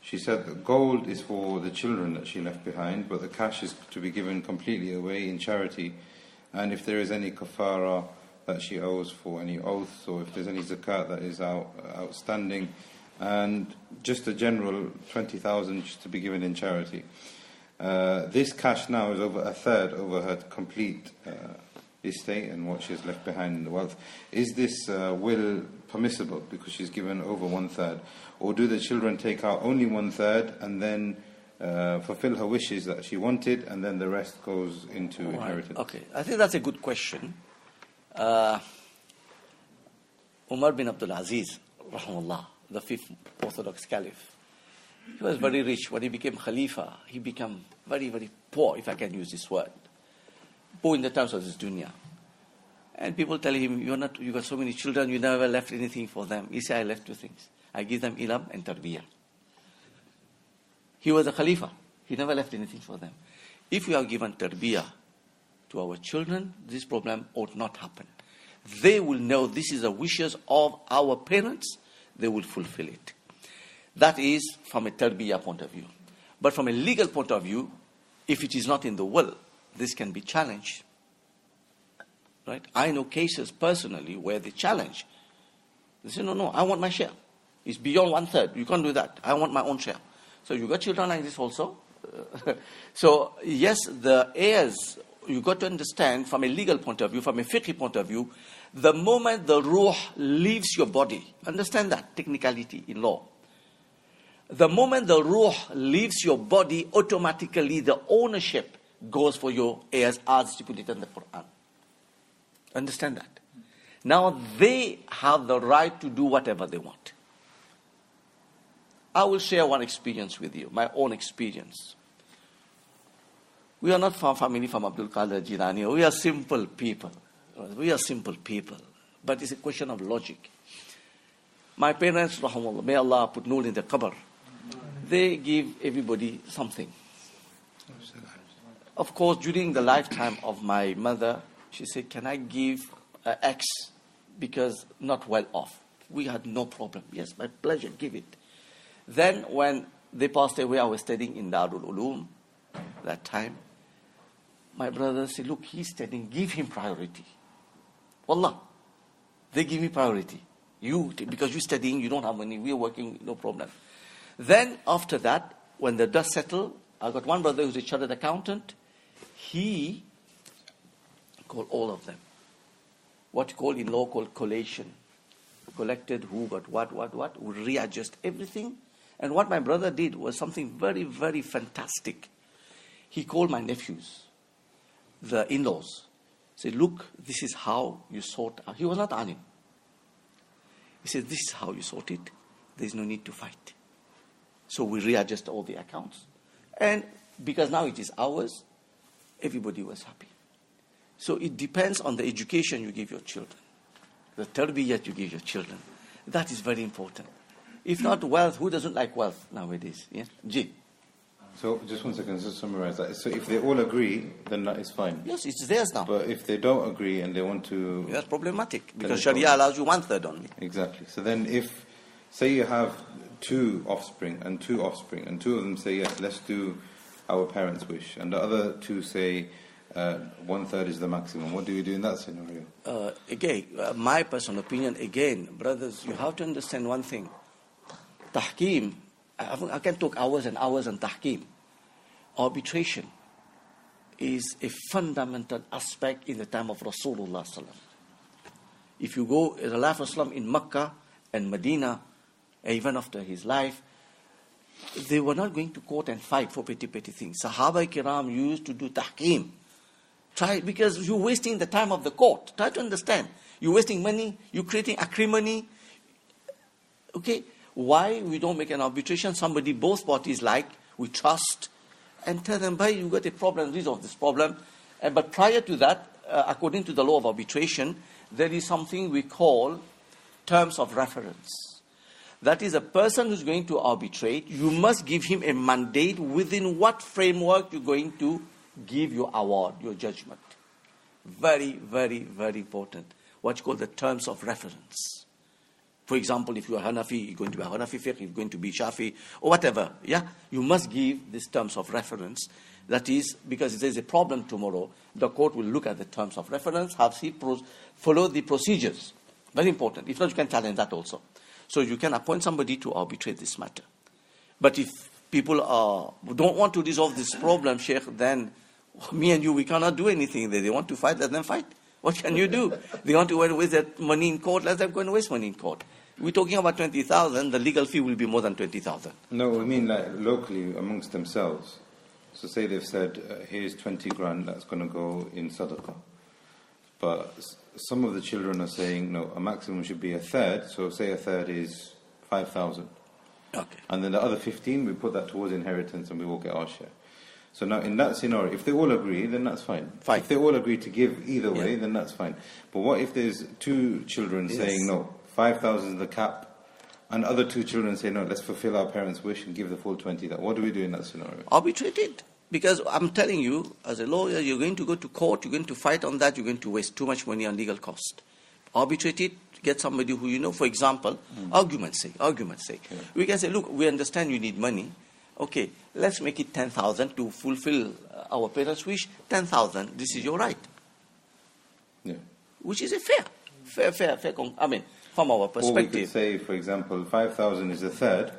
She said that gold is for the children that she left behind, but the cash is to be given completely away in charity. And if there is any kafara that she owes for any oaths, or if there's any zakat that is outstanding, and just a general 20,000 just to be given in charity. This cash now is over a third over her complete estate and what she has left behind in the wealth. Is this will permissible because she's given over 1/3? Or do the children take out only 1/3 and then fulfill her wishes that she wanted, and then the rest goes into inheritance? Okay, I think that's a good question. Umar bin Abdul Aziz, rahimahullah, the 5th Orthodox Caliph, he was very rich. When he became Khalifa, he became very, very poor, if I can use this word. Poor in the terms of this dunya. And people tell him, you got so many children, you never left anything for them. He said, I left 2 things. I give them ilm and tarbiyah. He was a Khalifa. He never left anything for them. If we have given tarbiyah to our children, this problem ought not happen. They will know this is the wishes of our parents. They will fulfill it. That is from a tarbiyah point of view. But from a legal point of view, if it is not in the will, this can be challenged. Right? I know cases personally where they challenge. They say, no, I want my share. It's beyond 1/3. You can't do that. I want my own share. So you got children like this also. So yes, the heirs, you got to understand from a legal point of view, from a fiqhi point of view, the moment the ruh leaves your body, understand that technicality in law. The moment the ruh leaves your body, automatically the ownership goes for your heirs as stipulated in the Quran. Understand that? Now they have the right to do whatever they want. I will share one experience with you, my own experience. We are not from family from Abdul Qadir Jilani. We are simple people. But it's a question of logic. My parents, rahimahullah, may Allah put nur in the qabr, they give everybody something. Of course, during the lifetime of my mother, she said, can I give X because not well off? We had no problem. Yes, my pleasure, give it. Then when they passed away, I was studying in Darul Uloom that time. My brother said, look, he's studying, give him priority. Wallah, they give me priority. Because you're studying, you don't have money, we're working, no problem. Then after that, when the dust settled, I got one brother who's a chartered accountant. He called all of them. What you call in law called collation. Collected who got what, would readjust everything. And what my brother did was something very, very fantastic. He called my nephews, the in-laws. Said, look, this is how you sort out. He was not alim. He said, this is how you sort it. There's no need to fight. So we readjust all the accounts. And because now it is ours, everybody was happy. So it depends on the education you give your children. The tarbiyat you give your children. That is very important. If not wealth, who doesn't like wealth nowadays? Yeah? G. So just 1 second, just summarize that. So if they all agree, then that is fine. Yes, it's theirs now. But if they don't agree and they want to... That's problematic, because Sharia allows you 1/3 only. Exactly. So then if, say you have 2 offspring, and 2 of them say, yes, let's do our parents' wish, and the other 2 say 1/3 is the maximum, what do we do in that scenario? Again, my personal opinion, brothers, you have to understand one thing. Tahkim, I can talk hours and hours on tahkim. Arbitration is a fundamental aspect in the time of Rasulullah sallallahu. If you go in the life of Islam in Mecca and Medina, even after his life, they were not going to court and fight for petty things. Sahaba kiram used to do tahkim. Try, because you're wasting the time of the court. Try to understand. You're wasting money, you're creating acrimony. Okay? Why we don't make an arbitration? Somebody both parties like, we trust, and tell them, you got a problem, resolve this problem. But prior to that, according to the law of arbitration, there is something we call terms of reference. That is, a person who's going to arbitrate, you must give him a mandate within what framework you're going to give your award, your judgment. Very, very, very important. What you call the terms of reference. For example, if you are Hanafi, you're going to be a Hanafi fiqh, you're going to be Shafi, or whatever. Yeah, you must give these terms of reference. That is, because if there's a problem tomorrow, the court will look at the terms of reference, have he follow the procedures. Very important. If not, you can challenge that also. So you can appoint somebody to arbitrate this matter. But if people don't want to resolve this problem, Sheikh, then me and you, we cannot do anything. They want to fight, let them fight. What can you do? They want to waste that money in court, let them go and waste money in court. We're talking about 20,000, the legal fee will be more than 20,000. No, we mean like locally amongst themselves. So say they've said, here's 20 grand, that's going to go in sadaqah. But some of the children are saying, no, a maximum should be a third. So say a third is 5,000. Okay. And then the other 15, we put that towards inheritance and we will get our share. So now in that scenario, if they all agree, then that's fine. If they all agree to give either way, then that's fine. But what if there's two children saying, no, 5,000 is the cap, and other two children say, no, let's fulfill our parents' wish and give the full 20. What do we do in that scenario? Arbitrate it. Because I'm telling you, as a lawyer, you're going to go to court, you're going to fight on that, you're going to waste too much money on legal cost. Arbitrate it, get somebody who you know, for example, argument's sake. Yeah. We can say, look, we understand you need money. Okay, let's make it 10,000 to fulfill our parents' wish. 10,000, this is your right. Yeah. Which is a fair, I mean, from our perspective. Or we could say, for example, 5,000 is a third.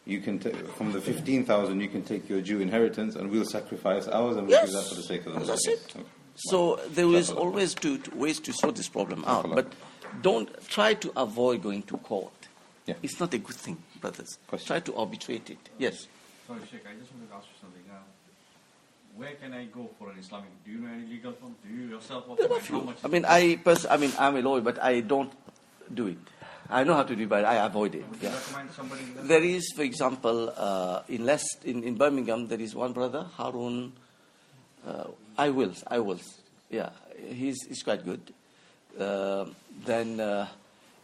You can from the 15,000, you can take your due inheritance, and we'll sacrifice ours, and we'll do that for the sake of the Muslims. That's it. So there is always ways to sort this problem out, but don't try to avoid going to court. Yeah. It's not a good thing, brothers. Question. Try to arbitrate it. Yes. Sorry, Sheikh, I just wanted to ask you something. Where can I go for an Islamic? Do you know any legal firm? Do you yourself offer? How much? I'm a lawyer, but I don't do it. I know how to do it, but I avoid it. Would you recommend somebody? There is, for example, in Birmingham, there is one brother, Harun. I will. Yeah, he's quite good. Then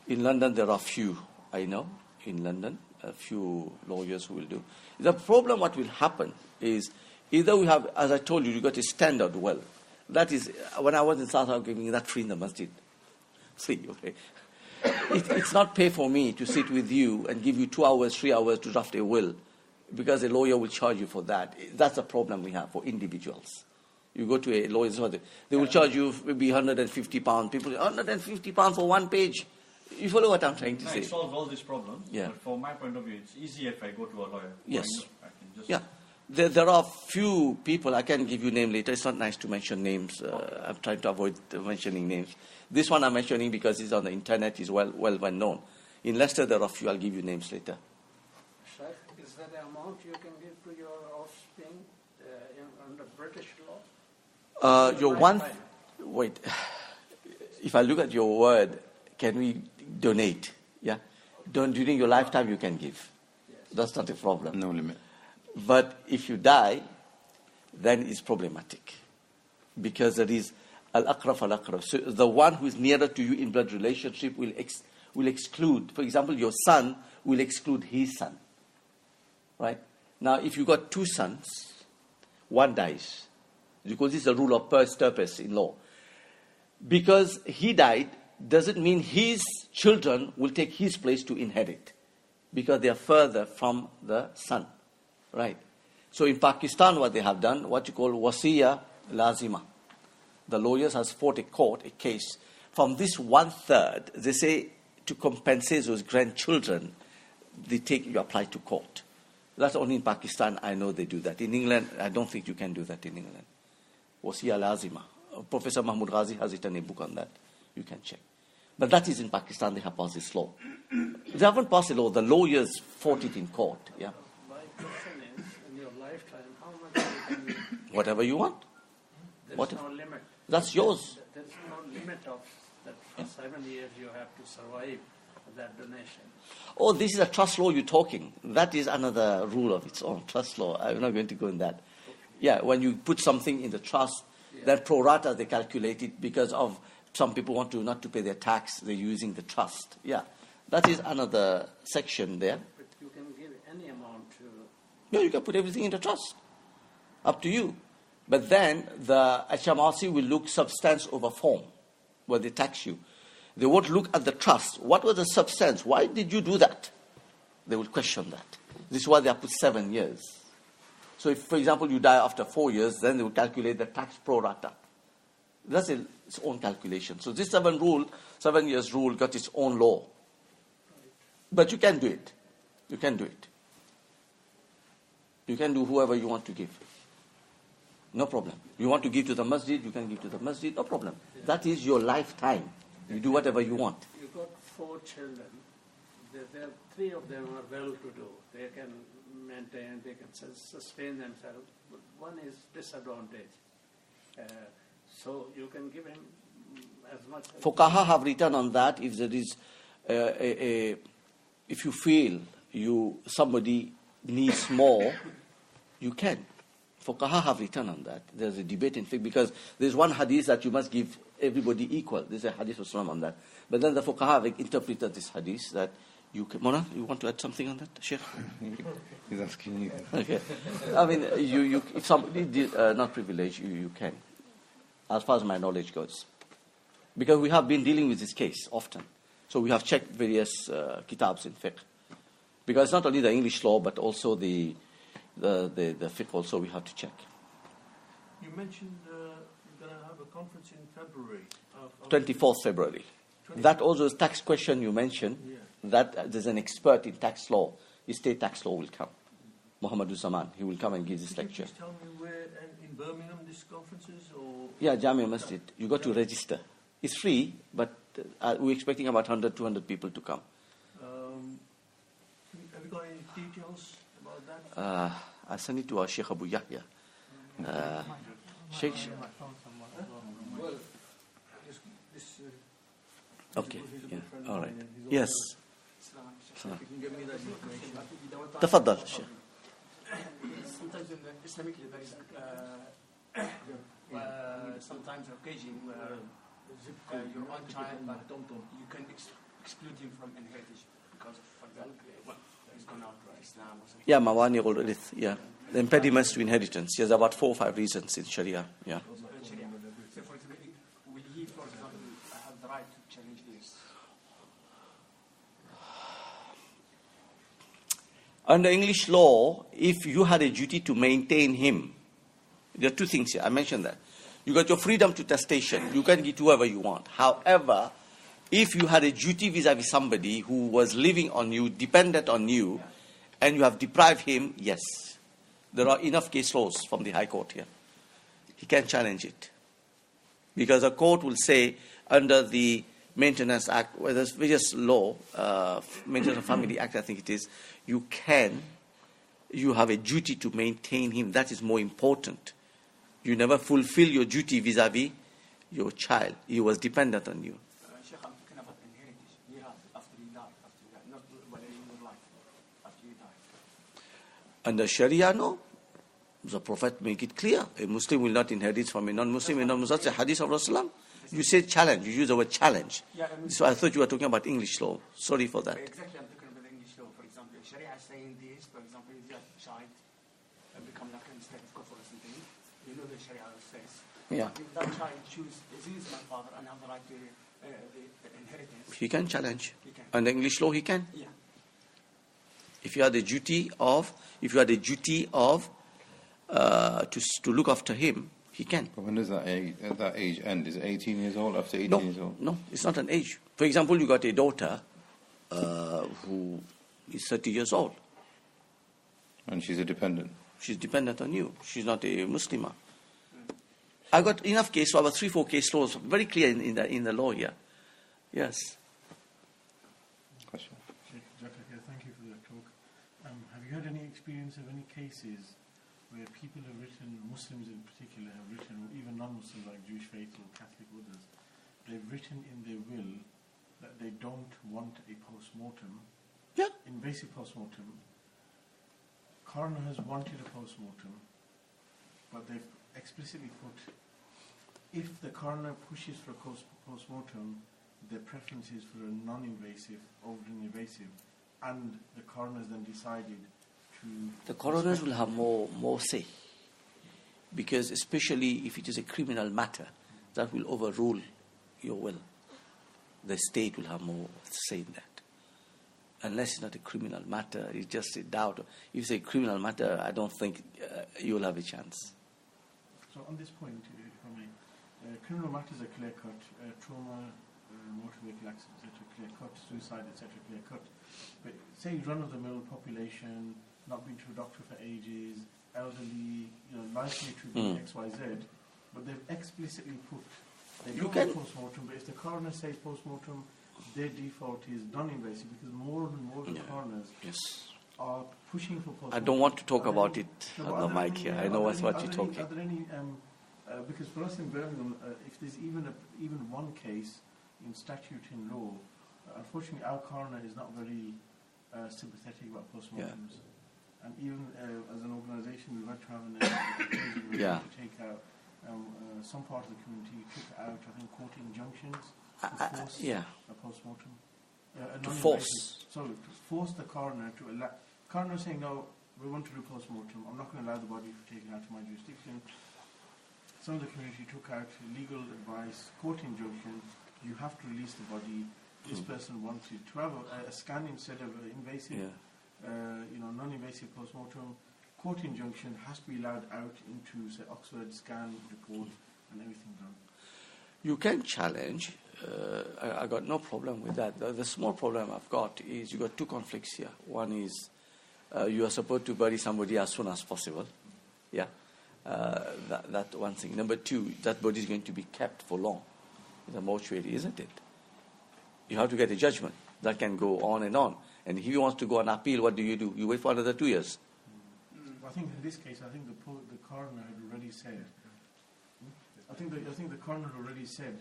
in London, there are few. I know in London, a few lawyers who will do. The problem, what will happen is either we have, as I told you got a standard well. That is, when I was in South Africa, giving that free in the masjid. Free, okay. It's not pay for me to sit with you and give you 2 hours, 3 hours to draft a will, because a lawyer will charge you for that. That's a problem we have for individuals. You go to a lawyer's office, they will charge you maybe £150. People say, £150 for 1 page. You follow what I'm trying to say? It solves all these problems. Yeah. But from my point of view, it's easier if I go to a lawyer. Yes. I can just Yeah. There are few people, I can give you name later. It's not nice to mention names. I'm trying to avoid mentioning names. This one I'm mentioning because it's on the internet, is well known. In Leicester, there are few, I'll give you names later. Sheikh, is that the amount you can give to your offspring under British law? Wait. If I look at your word, can we donate? Yeah? During your lifetime, you can give. Yes. That's not a problem. No limit. But if you die, then it's problematic. Because there is al-aqrab al-aqrab. So the one who is nearer to you in blood relationship will exclude. For example, your son will exclude his son. Right? Now, if you got 2 sons, one dies. Because this is a rule of purpose in law. Because he died, doesn't mean his children will take his place to inherit. Because they are further from the son. Right. So in Pakistan, what they have done, what you call wasiya lazima. The lawyers has fought a case. From this 1/3, they say to compensate those grandchildren, you apply to court. That's only in Pakistan, I know they do that. In England, I don't think you can do that in England. Wasiya lazima. Professor Mahmoud Ghazi has written a book on that. You can check. But that is in Pakistan, they have passed this law. They haven't passed a law, the lawyers fought it in court, yeah. Whatever you want. There What- is no limit. That's yours. There is no limit of that for 7 years you have to survive that donation. Oh, this is a trust law you're talking. That is another rule of its own, trust law. I'm not going to go in that. Yeah, when you put something in the trust, then pro rata they calculate it because of some people want to not to pay their tax, they're using the trust. Yeah, that is another section there. But you can give any amount to. No, you can put everything in the trust. Up to you. But then the HMRC will look substance over form when they tax you. They won't look at the trust. What was the substance? Why did you do that? They will question that. This is why they have put 7 years. So if, for example, you die after 4 years, then they will calculate the tax pro rata. That's its own calculation. So this 7 years rule got its own law. But you can do it. You can do it. You can do whoever you want to give. No problem. You want to give to the masjid, you can give to the masjid, no problem. That is your lifetime. You do whatever you want. You got 4 children. 3 of them are well-to-do. They can maintain, they can sustain themselves. But one is disadvantaged. So you can give him as much. Fuqaha have written on that. If there is if you feel somebody needs more, you can. Fuqaha have written on that. There's a debate in fiqh because there's one hadith that you must give everybody equal. There's a hadith of Islam on that. But then the Fuqaha have interpreted this hadith that you can. Mona, you want to add something on that, Sheikh? He's asking you. Okay. I mean, if somebody did not privileged, you can, as far as my knowledge goes. Because we have been dealing with this case often. So we have checked various kitabs in fiqh. Because it's not only the English law, but also the fiqh also we have to check. You mentioned you're going to have a conference in February. 24th February. That also is tax question you mentioned. Yeah. That there's an expert in tax law. State tax law will come. Muhammad Zaman. He will come and give this Could you lecture. please tell me where in Birmingham this conference is? Or Yeah, Jamia Masjid. You got to register. It's free, but we're expecting about 100, 200 people to come. have you got any details about that? I send it to our Sheikh Abu Yahya. Sheikh. Well, this Okay. he's a Yeah. good friend of All mine right. and he's Yes. If you can get me that information. تفضل Sheikh. Sometimes in the Islamic law there is sometimes occasion where your own child, but you can exclude him from inheritance because of, for example, he's gone out to Islam or something. Yeah, mawani ul irith. Yeah. The impediments to inheritance. There's about 4 or 5 reasons in Sharia. Yeah. Sharia. So, for example, will he, for example, have the right to challenge this? Under English law, if you had a duty to maintain him, there are 2 things here. I mentioned that. You got your freedom to testation. You can get whoever you want. However, if you had a duty vis-a-vis somebody who was living on you, dependent on you, and you have deprived him, yes. There are enough case laws from the High Court here. He can challenge it. Because a court will say, under the Maintenance Act, where there's various law, Maintenance of Family Act, I think it is, you have a duty to maintain him. That is more important. You never fulfill your duty vis-a-vis your child. He was dependent on you. Sheikh, I'm talking about inheritance. After you die, not while in your life, after you die. Under Sharia, no. The Prophet make it clear. A Muslim will not inherit from a non-Muslim. A non-Muslim, that's a hadith of Rasulullah. You say challenge. You use the word challenge. Yeah, I mean, So I thought you were talking about English law. Sorry for that. exactly, I'm talking about English law. For example, Sharia is saying this. For example, if your child become like a mistake of kufr or something, you know the Sharia says. Yeah. If that child choose, this is my father, and have the right to the inheritance. He can challenge. He can. Under English law, he can. Yeah. If you had a duty of to look after him, he can. But when does that age end? Is it 18 years old? After 18 No, years old? no, it's not an age. For example, you got a daughter who is 30 years old. And she's a dependent. She's dependent on you. She's not a Muslimah. I got enough case law, about 3-4 case laws, very clear in the law here. Yes. Question. Sheikh Jafar, thank you for that talk. Have you had any experience of any cases where people have written, Muslims in particular have written, or even non-Muslims like Jewish faith or Catholic others, they've written in their will that they don't want a post-mortem, invasive post-mortem. Coroner has wanted a post-mortem, but they've explicitly put, if the coroner pushes for a post-mortem, their preference is for a non-invasive over an invasive, and the coroners then decided to... The coroners will have more say, because especially if it is a criminal matter, that will overrule your will. The state will have more say in that. Unless it's not a criminal matter, it's just a doubt. If it's a criminal matter, I don't think you will have a chance. So on this point, if I may, criminal matters are clear-cut, trauma, motor vehicle accidents, etc., clear-cut, suicide, etc., clear-cut. But say run-of-the-mill population, not been to a doctor for ages, elderly, likely to be X, Y, Z, but they've explicitly put, they don't want post-mortem, but if the coroner says post-mortem, their default is non-invasive, because more and more of the coroners are pushing for post-mortem. I don't want to talk about it on the mic here. I know what you're talking. Are there any, because for us in Birmingham, if there's even one case in statute in law, unfortunately our coroner is not very sympathetic about post-mortems. And even as an organisation, we've had to have an occasion to take out some part of the community took out, I think, court injunctions to force a post-mortem. To force? So to force the coroner to allow... Coroner saying, no, we want to do post-mortem. I'm not going to allow the body to be taken out of my jurisdiction. Some of the community took out legal advice, court injunction. You have to release the body. This person wanted to have a scan instead of an invasive, non-invasive post-mortem. Court injunction has to be allowed out into, say, Oxford scan report and everything done. You can challenge. I got no problem with that. The small problem I've got is you got two conflicts here. One is you are supposed to bury somebody as soon as possible. That one thing. Number two, that body is going to be kept for long in the mortuary, isn't it? You have to get a judgment. That can go on. And if he wants to go on appeal, what do? You wait for another 2 years. I think in this case, I think the coroner had already said. I think the coroner had already said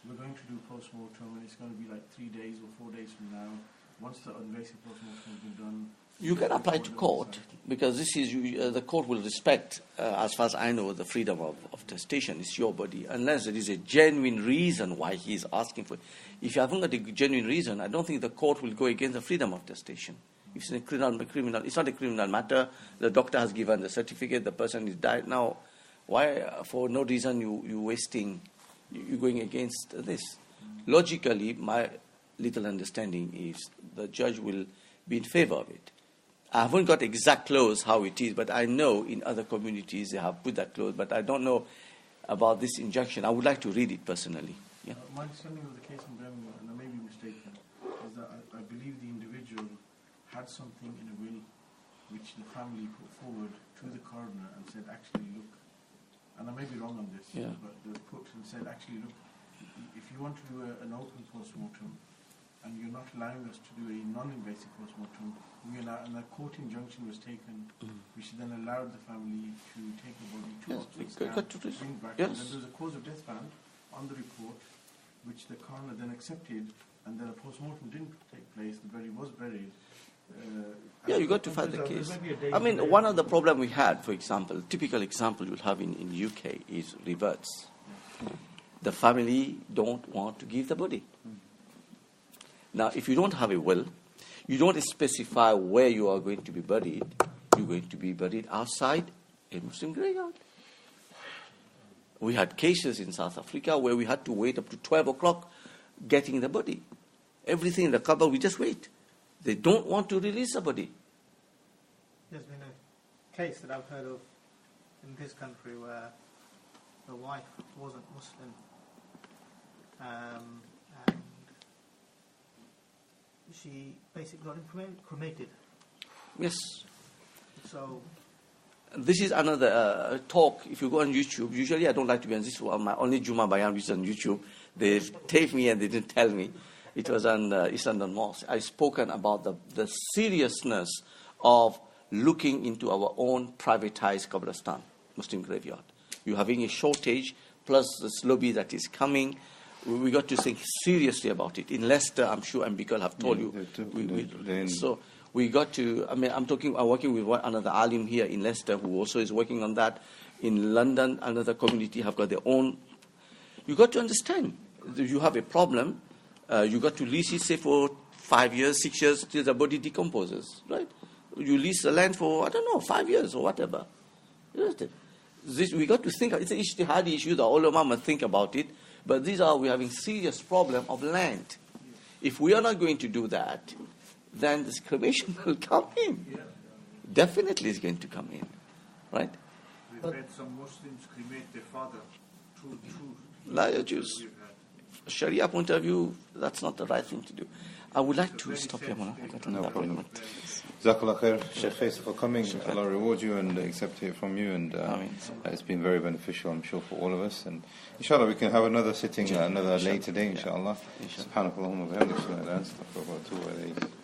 we're going to do post-mortem, and it's going to be like 3 days or 4 days from now. Once the invasive post-mortem has been done, you can apply to court, because this is the court will respect, as far as I know, the freedom of testation. It's your body, unless there is a genuine reason why he is asking for it. If you haven't got a genuine reason, I don't think the court will go against the freedom of testation. If it's a criminal, it's not a criminal matter. The doctor has given the certificate. The person is died. Now, why, for no reason, you're going against this? Logically, my little understanding is the judge will be in favor of it. I haven't got exact clause how it is, but I know in other communities they have put that clause, but I don't know about this injunction. I would like to read it personally. My understanding of the case in Birmingham, and I may be mistaken, is that I believe the individual had something in a will which the family put forward to the coroner and said, actually, look, and I may be wrong on this, but they put and said, actually, look, if you want to do an open post-mortem and you're not allowing us to do a non-invasive post-mortem, and a court injunction was taken, which then allowed the family to take the body to Oxford, bring back, and then there was a cause of death found on the report, which the coroner then accepted, and then a post-mortem didn't take place, the body was buried. You got to fight the case. I mean, one of the problem we had, for example, typical example you'll have in UK is reverts. The family don't want to give the body. Now, if you don't have a will, you don't specify where you are going to be buried. You're going to be buried outside a Muslim graveyard. We had cases in South Africa where we had to wait up to 12 o'clock getting the body. Everything in the cupboard, we just wait. They don't want to release the body. There's been a case that I've heard of in this country where the wife wasn't Muslim, and she basically got him cremated. Yes. So this is another talk. If you go on YouTube, usually I don't like to be on this one. My only Juma Bayan is on YouTube. They taped me and they didn't tell me. It was on East London Mosque. I've spoken about the seriousness of looking into our own privatized Qabristan, Muslim graveyard. You're having a shortage, plus this lobby that is coming. We got to think seriously about it. In Leicester, I'm sure Ambikal have told you. So we got to, I'm working with another alim here in Leicester who also is working on that. In London, another community have got their own. You got to understand, you have a problem, you got to lease it, say, for 5 years, 6 years, till the body decomposes, right? You lease the land for, 5 years or whatever. We got to think, it's an ijtihadi issue, the ulama must think about it, but we're having serious problem of land. If we are not going to do that, then this cremation will come in. Definitely is going to come in, right? We've had some Muslims cremate their father. True. Jews. Sharia point of view, that's not the right thing to do. I would like to stop here, Mona. I got another appointment. Jazakallah khair, Shaykh Faizal, for coming. Allah reward you and accept it from you. And it's been very beneficial, I'm sure, for all of us. And inshallah, we can have another sitting another later day, inshallah. Subhanakallahumma wa bihamdika, ashhadu an la ilaha illa anta, astaghfiruka wa atubu ilayk.